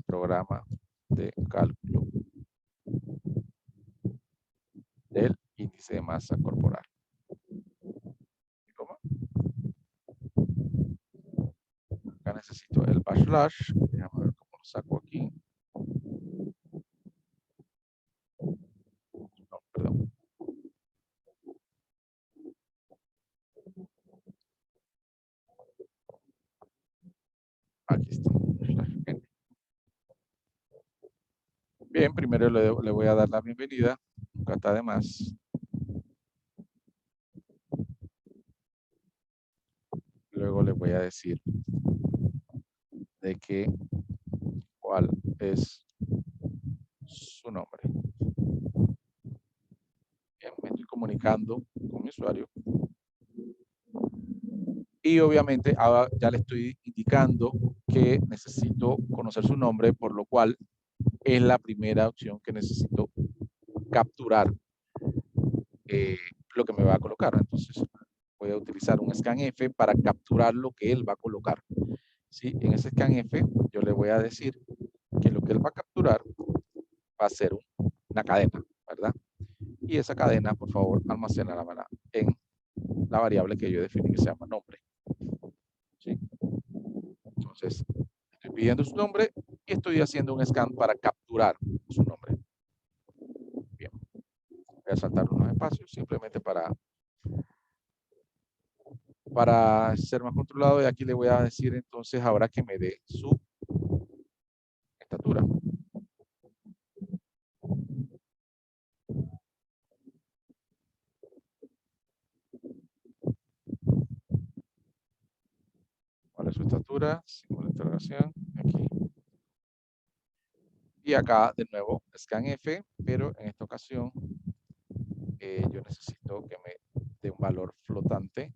A: programa de cálculo del índice de masa corporal. ¿Cómo? Acá necesito el backslash. Déjame ver cómo lo saco aquí. No, perdón. Aquí está. Bien, primero le voy a dar la bienvenida. Nunca está de más. Luego le voy a decir de que cuál es su nombre. Bien, me estoy comunicando con mi usuario. Y obviamente ahora ya le estoy indicando que necesito conocer su nombre, por lo cual es la primera opción que necesito capturar lo que me va a colocar. Entonces voy a utilizar un scanf para capturar lo que él va a colocar. ¿Sí? En ese scanf yo le voy a decir que lo que él va a capturar va a ser una cadena, ¿verdad? Y esa cadena, por favor, almacénala en la variable que yo definí que se llama nombre. ¿Sí? Entonces, estoy pidiendo su nombre y estoy haciendo un scan para capturar su nombre. Bien. Voy a saltar unos espacios simplemente para ser más controlado. Y aquí le voy a decir entonces ahora que me dé su estatura. ¿Cuál es su estatura? Símbolo de interrogación. Aquí. Y acá de nuevo scanf, pero en esta ocasión yo necesito que me dé un valor flotante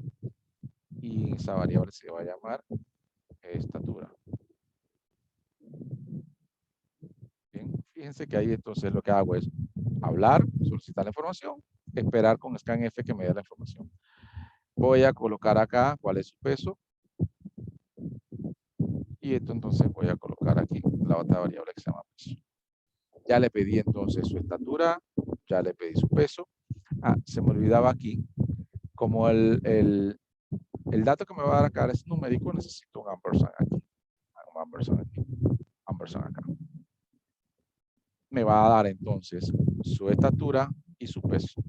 A: y esa variable se va a llamar estatura. Bien, fíjense que ahí entonces lo que hago es hablar, solicitar la información, esperar con scanf que me dé la información. Voy a colocar acá cuál es su peso. Y esto entonces voy a colocar aquí la otra variable que se llama peso. Ya le pedí entonces su estatura, ya le pedí su peso. Ah, se me olvidaba aquí, como el dato que me va a dar acá es numérico, necesito un ampersand aquí. Un ampersand aquí. Ampersand acá. Me va a dar entonces su estatura y su peso.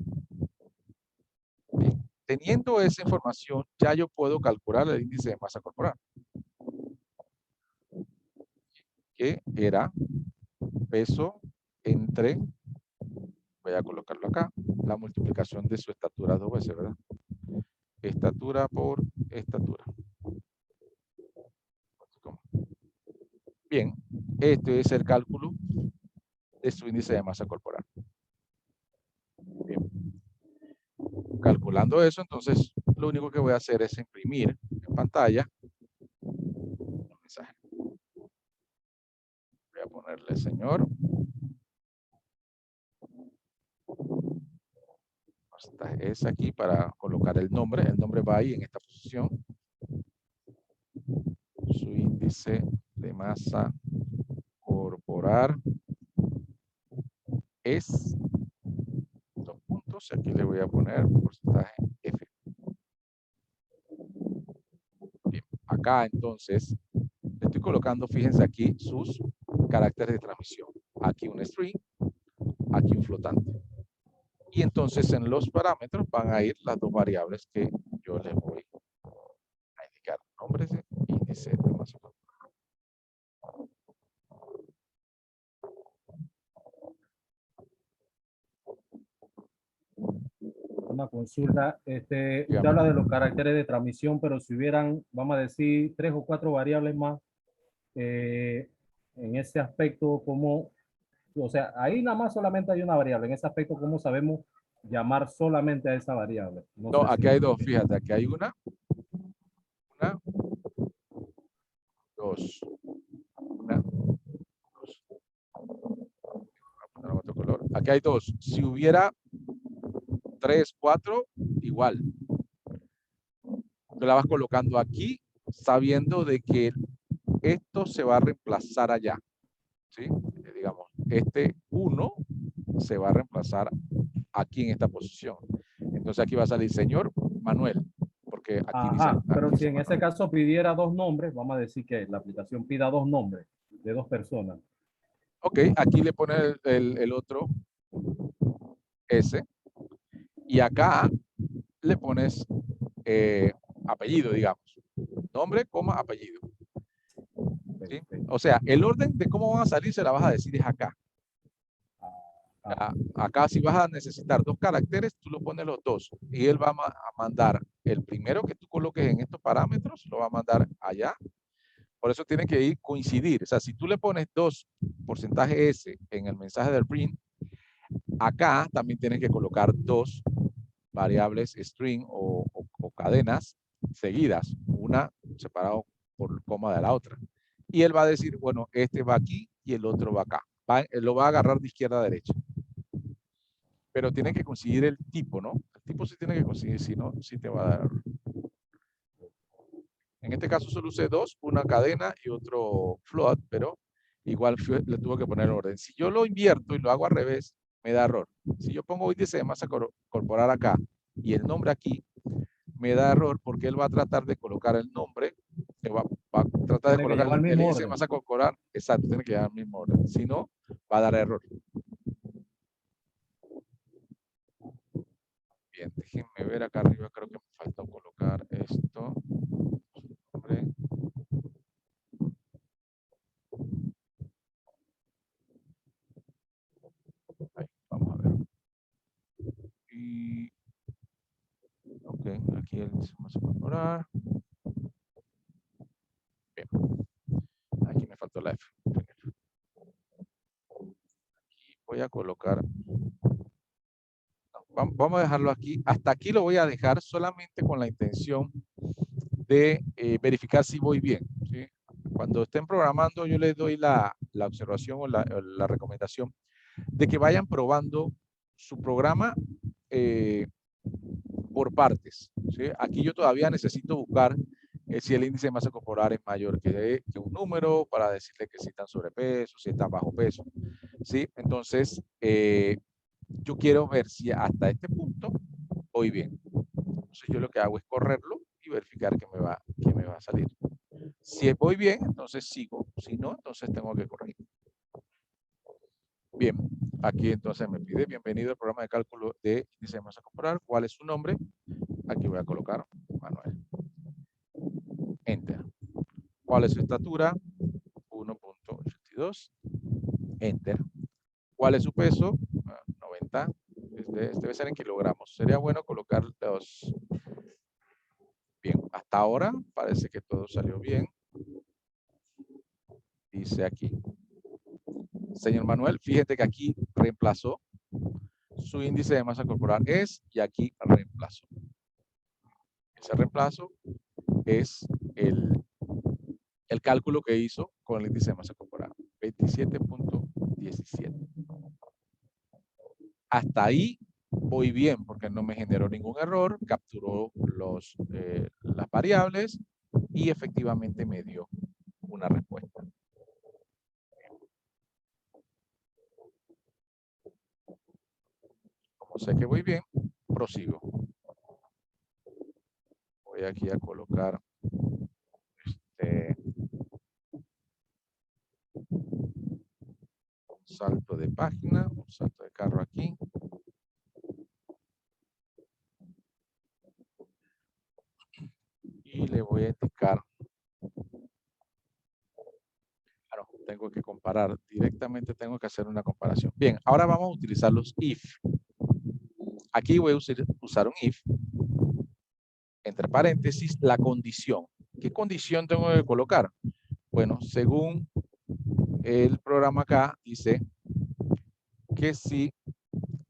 A: Bien. Teniendo esa información, ya yo puedo calcular el índice de masa corporal, que era peso entre, voy a colocarlo acá, la multiplicación de su estatura 2 veces, ¿verdad? Estatura por estatura. este es el cálculo de su índice de masa corporal. Bien. Calculando eso, entonces lo único que voy a hacer es imprimir en pantalla un mensaje. Voy a ponerle señor. Es aquí para colocar el nombre. El nombre va ahí en esta posición. Su índice de masa corporal es 2 puntos. Aquí le voy a poner porcentaje F. Bien, acá entonces le estoy colocando, fíjense aquí, sus caracteres de transmisión. Aquí un string, aquí un flotante. Y entonces en los parámetros van a ir las dos variables que yo les voy a indicar. Nombre de índice de masa corporal.
C: Una consulta, usted
A: Dígame.
C: habla de los caracteres de transmisión, pero si hubieran, vamos a decir, 3 o 4 variables más, en ese aspecto, ¿cómo? O sea, ahí nada más solamente hay una variable. En ese aspecto, ¿cómo sabemos llamar solamente a esa variable?
A: No,
C: sé
A: aquí
C: si-
A: hay dos, fíjate, aquí hay una, dos, una, dos. Voy a poner otro color. Aquí hay dos. Si hubiera 3, 4, igual. Tú la vas colocando aquí, sabiendo de que esto se va a reemplazar allá. ¿Sí? Digamos, este 1 se va a reemplazar aquí en esta posición. Entonces aquí va a salir señor Manuel, porque aquí dice,
C: Ajá, pero
A: aquí
C: si
A: dice
C: en ese
A: Manuel.
C: caso pidiera 2 nombres, vamos a decir que la aplicación pida 2 nombres de 2 personas.
A: Ok, aquí le pone el otro S y acá le pones apellido, digamos. Nombre, coma, apellido. ¿Sí? O sea, el orden de cómo van a salir se la vas a decir es acá. Acá si vas a necesitar 2 caracteres, tú lo pones los 2 y él va a mandar el primero que tú coloques en estos parámetros, lo va a mandar allá. Por eso tiene que ir coincidir. O sea, si tú le pones 2 porcentaje S en el mensaje del print, acá también tienes que colocar 2 variables string o cadenas seguidas, una separado por coma de la otra. Y él va a decir, bueno, este va aquí y el otro va acá. Lo va a agarrar de izquierda a derecha. Pero tiene que conseguir el tipo, ¿no? El tipo sí tiene que conseguir, si no, sí te va a dar. En este caso solo usé 2, una cadena y otro float, pero igual le tuve que poner orden. Si yo lo invierto y lo hago al revés, me da error. Si yo pongo índice de masa corporal acá y el nombre aquí, me da error porque él va a tratar de colocar el nombre, va a tratar de
C: Tiene que
A: colocar
C: llevar el
A: el
C: mismo
A: índice de
C: orden.
A: masa corporal, exacto, tiene que llevar el mismo orden. Si no, va a dar error. Bien, déjenme ver acá arriba, creo que me falta colocar esto. Nombre. Ahí, vamos a ver. Y, ok, aquí el vamos a corporar. Bien, aquí me faltó la F. Aquí voy a colocar, vamos a dejarlo aquí. Hasta aquí lo voy a dejar solamente con la intención de verificar si voy bien. ¿Sí? Cuando estén programando, yo les doy la observación o la recomendación de que vayan probando su programa por partes. ¿Sí? Aquí yo todavía necesito buscar si el índice de masa corporal es mayor que un número para decirle que si están sobrepeso, si están bajo peso. ¿Sí? Entonces, yo quiero ver si hasta este punto voy bien. Entonces, yo lo que hago es correrlo y verificar que me va a salir. Si voy bien, entonces sigo. Si no, entonces tengo que corregir. Bien, aquí entonces me pide bienvenido al programa de cálculo de índice de masa corporal. ¿Cuál es su nombre? Aquí voy a colocar Manuel. Enter. ¿Cuál es su estatura? 1.82. Enter. ¿Cuál es su peso? 90. Debe ser en kilogramos. Sería bueno colocar los... Bien, hasta ahora parece que todo salió bien. Dice aquí, Señor Manuel, fíjate que aquí reemplazó su índice de masa corporal es y aquí reemplazó. Ese reemplazo es el cálculo que hizo con el índice de masa corporal, 27.17. Hasta ahí voy bien porque no me generó ningún error, capturó las variables y efectivamente me dio una respuesta. Como sé que voy bien, prosigo. Voy aquí a colocar un salto de página, un salto de carro aquí. Y le voy a indicar, claro, tengo que comparar, directamente tengo que hacer una comparación. Bien, ahora vamos a utilizar los if. Aquí voy a usar un if, entre paréntesis, la condición. ¿Qué condición tengo que colocar? Bueno, según el programa acá, dice que si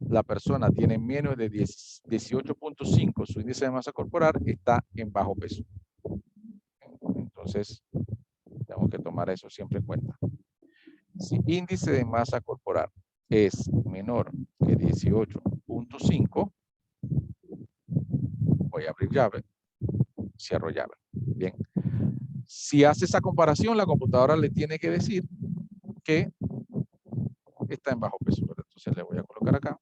A: la persona tiene menos de 18.5, su índice de masa corporal está en bajo peso. Entonces, tengo que tomar eso siempre en cuenta. Si índice de masa corporal es menor que 18.5, voy a abrir llave, cierro llave. Bien. Si hace esa comparación, la computadora le tiene que decir que está en bajo peso. Entonces le voy a colocar acá.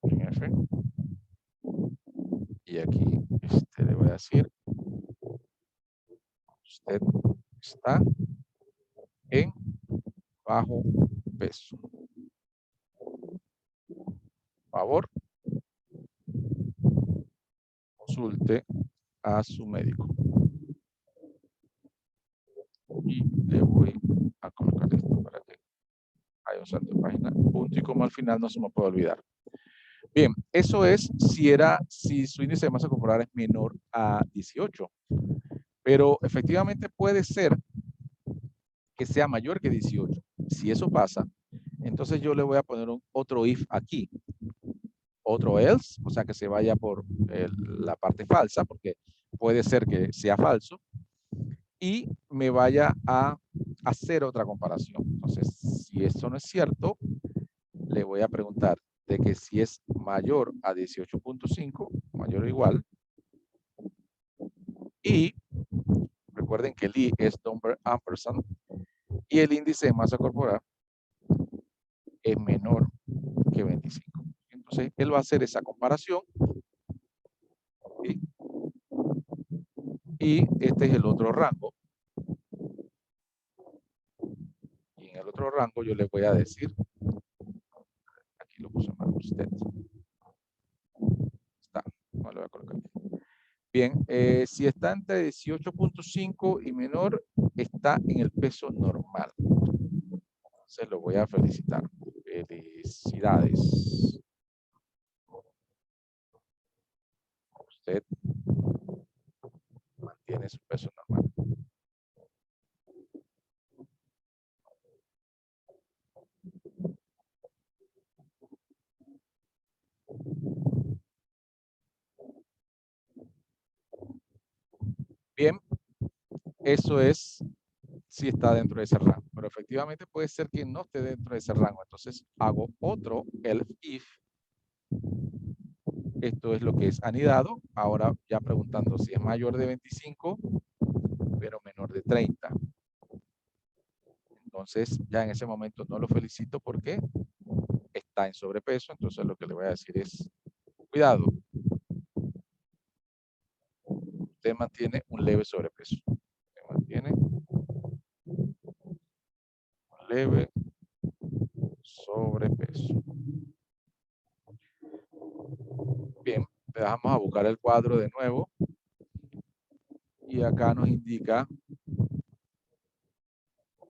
A: En F. Y aquí le voy a decir, usted está en bajo peso. Por favor, consulte a su médico. Y le voy a colocar esto para que haya un salto de página. Punto y coma al final no se me puede olvidar. Bien, eso es si su índice de masa corporal es menor a 18. Pero efectivamente puede ser que sea mayor que 18. Si eso pasa, entonces yo le voy a poner otro if aquí. Otro else, o sea que se vaya por la parte falsa, porque puede ser que sea falso. Y me vaya a hacer otra comparación. Entonces, si eso no es cierto, le voy a preguntar de que si es mayor a 18.5, mayor o igual. Y recuerden que el I es number ampersand y el índice de masa corporal es menor que 25. Entonces, él va a hacer esa comparación. ¿Sí? Y este es el otro rango. Y en el otro rango yo les voy a decir, aquí lo puse mal, usted. Está, no lo voy a colocar aquí. Bien, si está entre 18.5 y menor, está en el peso normal. Entonces lo voy a felicitar. Felicidades. Usted mantiene su peso normal. Bien, eso es si está dentro de ese rango, pero efectivamente puede ser que no esté dentro de ese rango. Entonces hago otro else if. Esto es lo que es anidado. Ahora ya preguntando si es mayor de 25, pero menor de 30. Entonces ya en ese momento no lo felicito porque está en sobrepeso. Entonces lo que le voy a decir es, cuidado. Usted mantiene un leve sobrepeso. Usted mantiene un leve sobrepeso. Bien, le dejamos a buscar el cuadro de nuevo. Y acá nos indica,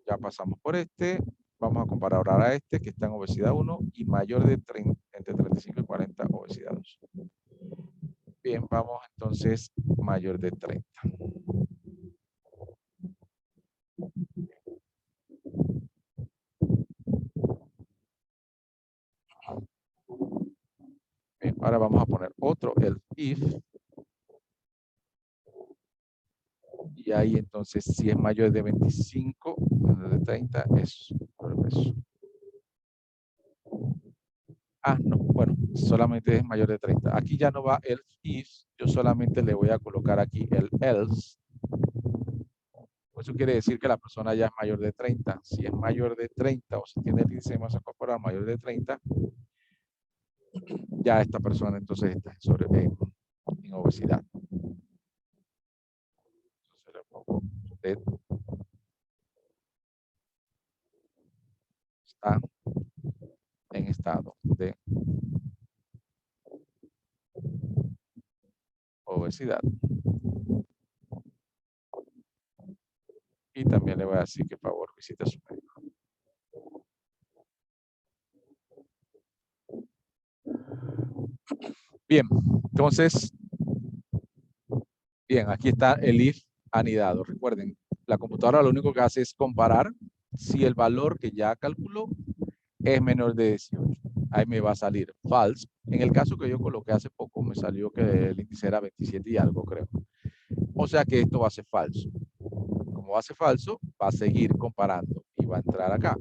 A: ya pasamos por este, vamos a comparar ahora a este que está en obesidad 1 y mayor de entre 35 y 40 obesidad 2. Bien, vamos entonces mayor de 30. Bien, ahora vamos a poner otro, el if. Y ahí entonces, si es mayor de 25, menor de 30, es sobrepeso. Ah, no, bueno, solamente es mayor de 30. Aquí ya no va el if, yo solamente le voy a colocar aquí el else. Eso quiere decir que la persona ya es mayor de 30. Si es mayor de 30 o si tiene el índice de masa corporal mayor de 30, ya esta persona entonces está en obesidad. Entonces le pongo, usted está en estado de obesidad. Y también le voy a decir que por favor visite a su médico. Bien, entonces, bien, aquí está el if anidado. Recuerden, la computadora lo único que hace es comparar si el valor que ya calculó es menor de 18. Ahí me va a salir false. En el caso que yo coloqué hace poco, me salió que el índice era 27 y algo, creo. O sea que esto va a ser falso. Como va a ser falso, va a seguir comparando y va a entrar acá.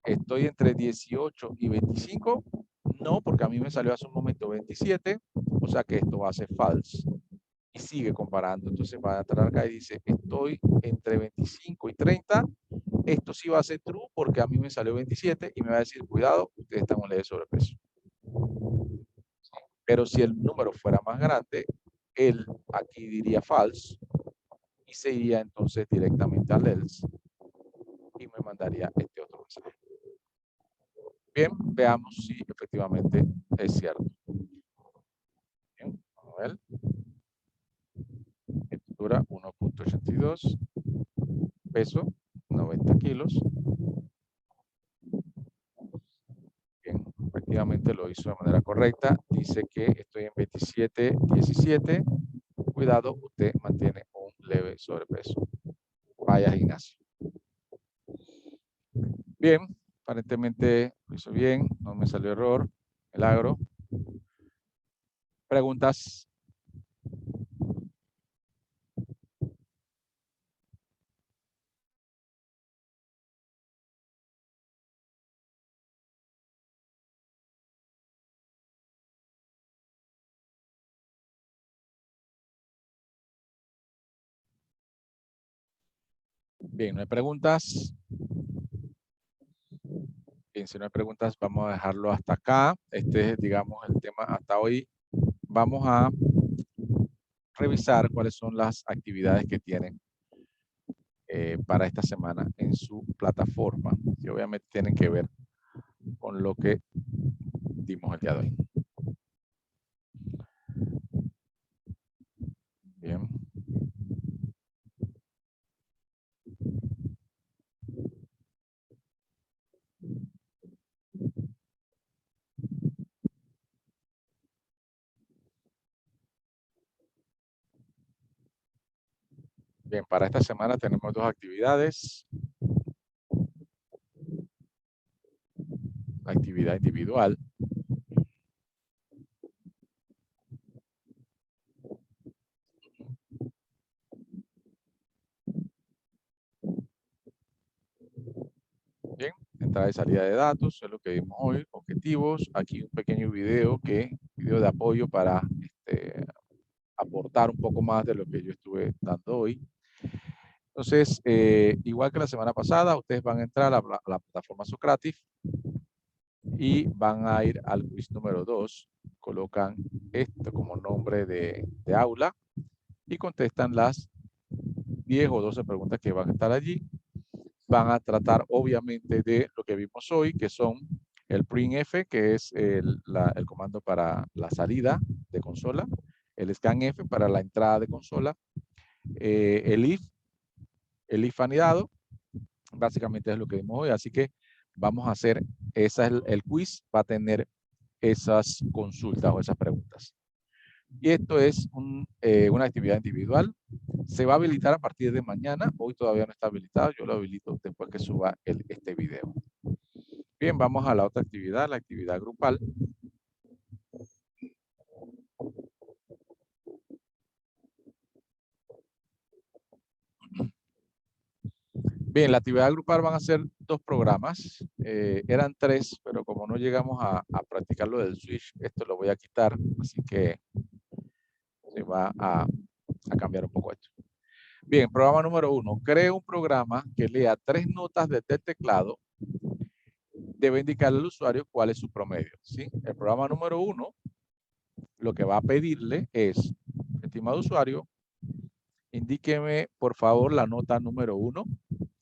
A: Estoy entre 18 y 25. No, porque a mí me salió hace un momento 27. O sea que esto va a ser false. Y sigue comparando. Entonces va a entrar acá y dice, estoy entre 25 y 30. Esto sí va a ser true porque a mí me salió 27 y me va a decir, cuidado, ustedes están en leve sobrepeso. Pero si el número fuera más grande, él aquí diría false y se iría entonces directamente al else y me mandaría este otro mensaje. Bien, veamos si efectivamente es cierto. Bien, vamos a ver. Estatura 1.82, peso 90 kilos. Bien, efectivamente lo hizo de manera correcta. Dice que estoy en 27.17. Cuidado, usted mantiene un leve sobrepeso. Vaya gimnasio. Bien, aparentemente lo hizo bien, no me salió error, milagro. ¿Preguntas? Bien, no hay preguntas. Bien, si no hay preguntas, vamos a dejarlo hasta acá. Este es, digamos, el tema hasta hoy. Vamos a revisar cuáles son las actividades que tienen para esta semana en su plataforma, que obviamente tienen que ver con lo que dimos el día de hoy. Bien. Bien, para esta semana tenemos dos actividades. La actividad individual. Bien, entrada y salida de datos, es lo que vimos hoy, objetivos. Aquí un pequeño video de apoyo para aportar un poco más de lo que yo estuve dando hoy. Entonces, igual que la semana pasada, ustedes van a entrar a la plataforma Socrative y van a ir al quiz número 2. Colocan esto como nombre de aula y contestan las 10 o 12 preguntas que van a estar allí. Van a tratar obviamente de lo que vimos hoy, que son el printf, que es el comando para la salida de consola, el scanf para la entrada de consola, el if anidado, básicamente es lo que vimos hoy. Así que vamos a hacer, el quiz va a tener esas consultas o esas preguntas. Y esto es una actividad individual. Se va a habilitar a partir de mañana. Hoy todavía no está habilitado. Yo lo habilito después que suba este video. Bien, vamos a la otra actividad, la actividad grupal. Bien, la actividad grupal van a ser 2 programas. Eran 3, pero como no llegamos a practicar lo del switch, esto lo voy a quitar. Así que se va a cambiar un poco esto. Bien, programa número 1. Cree un programa que lea 3 notas desde el teclado. Debe indicarle al usuario cuál es su promedio, ¿sí? El programa número 1 lo que va a pedirle es, estimado usuario, indíqueme por favor la nota número 1,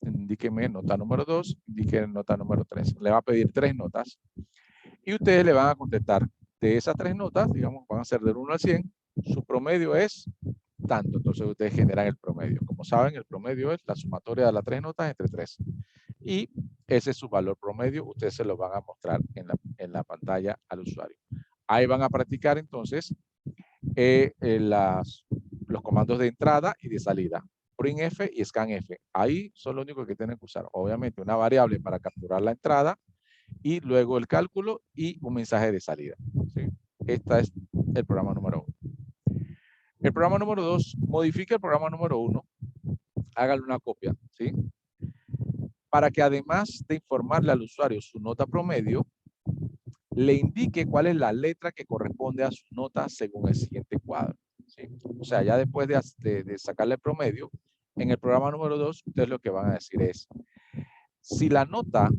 A: indíqueme nota número 2, indíqueme nota número 3. Le va a pedir 3 notas y ustedes le van a contestar de esas 3 notas, digamos, van a ser del 1 al 100, su promedio es tanto. Entonces ustedes generan el promedio. Como saben, el promedio es la sumatoria de las 3 notas entre 3. Y ese es su valor promedio. Ustedes se lo van a mostrar en la pantalla al usuario. Ahí van a practicar entonces los comandos de entrada y de salida. printf y scanf. Ahí son lo único que tienen que usar. Obviamente una variable para capturar la entrada y luego el cálculo y un mensaje de salida. ¿Sí? Este es el programa número 1. El programa número 2, modifique el programa número 1, hágale una copia, ¿sí? Para que además de informarle al usuario su nota promedio, le indique cuál es la letra que corresponde a su nota según el siguiente cuadro, ¿sí? O sea, ya después de sacarle el promedio, en el programa número 2, ustedes lo que van a decir es, si la nota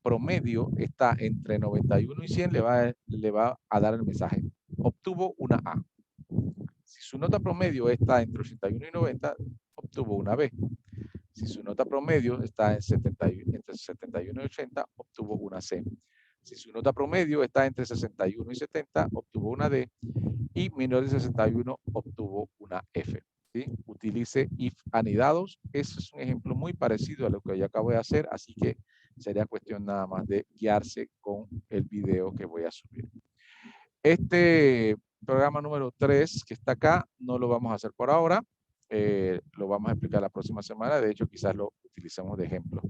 A: promedio está entre 91 y 100, le va a dar el mensaje, obtuvo una A. Si su nota promedio está entre 81 y 90, obtuvo una B. Si su nota promedio está entre 71 y 80, obtuvo una C. Si su nota promedio está entre 61 y 70, obtuvo una D. Y menor de 61, obtuvo una F. ¿Sí? Utilice if anidados. Ese es un ejemplo muy parecido a lo que yo acabo de hacer, así que sería cuestión nada más de guiarse con el video que voy a subir. Este programa número 3 que está acá, no lo vamos a hacer por ahora. Lo vamos a explicar la próxima semana. De hecho, quizás lo utilicemos de ejemplo.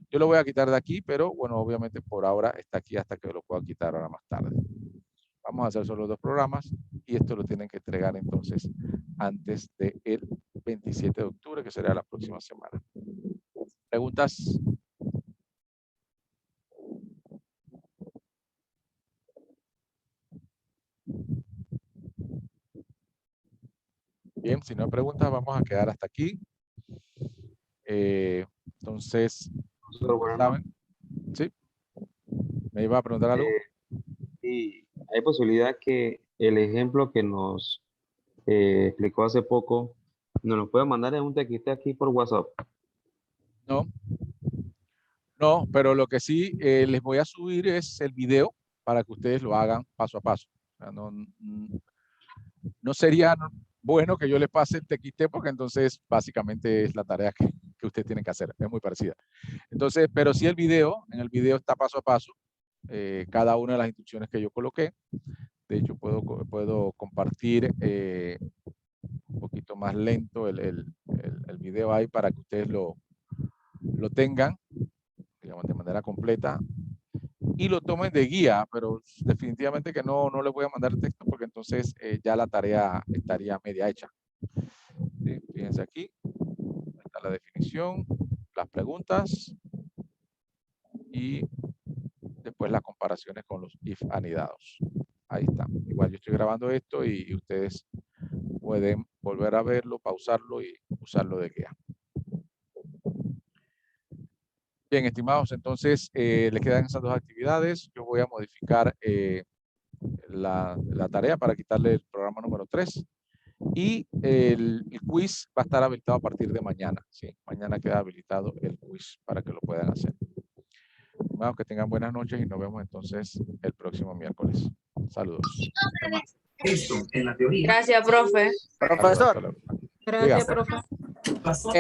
A: Yo lo voy a quitar de aquí, pero bueno, obviamente por ahora está aquí hasta que lo pueda quitar ahora más tarde. Vamos a hacer solo 2 programas y esto lo tienen que entregar entonces antes del 27 de octubre, que será la próxima semana. ¿Preguntas? Bien, si no hay preguntas, vamos a quedar hasta aquí. Entonces, ¿saben? ¿Sí? ¿Me iba a preguntar algo?
D: Sí, hay posibilidad que el ejemplo que nos explicó hace poco nos lo pueda mandar en un TXT aquí por WhatsApp.
A: No. No, pero lo que sí les voy a subir es el video para que ustedes lo hagan paso a paso. O sea, no sería bueno que yo les pase el TXT porque entonces básicamente es la tarea que ustedes tienen que hacer. Es muy parecida. Entonces, pero sí el video, en el video está paso a paso cada una de las instrucciones que yo coloqué. De hecho, puedo compartir un poquito más lento el video ahí para que ustedes lo tengan, digamos, de manera completa y lo tomen de guía, pero definitivamente que no les voy a mandar el texto porque entonces ya la tarea estaría media hecha. ¿Sí? Fíjense aquí, está la definición, las preguntas y después las comparaciones con los if anidados. Ahí está. Igual yo estoy grabando esto y ustedes pueden volver a verlo, pausarlo y usarlo de guía. Bien, estimados, entonces les quedan esas 2 actividades. Yo voy a modificar la tarea para quitarle el programa número 3 y el quiz va a estar habilitado a partir de mañana. ¿Sí? Mañana queda habilitado el quiz para que lo puedan hacer. Estimados, que tengan buenas noches y nos vemos entonces el próximo miércoles. Saludos.
E: Gracias, profe.
B: Profesor.
A: Diga.
E: Gracias, profe.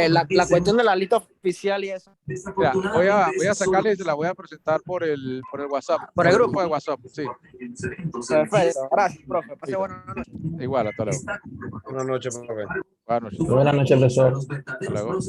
B: La cuestión de la lista oficial y eso.
A: Mira, voy a sacarle y se la voy a presentar por el WhatsApp.
B: Por el grupo.
A: De WhatsApp, sí.
B: Perfecto. Gracias, profe. Pase
A: Listo.
B: buenas noches.
A: Igual, hasta luego.
D: Buenas noches, profe.
A: Buenas noches.
E: Buenas noches, profesor.
A: Hasta luego.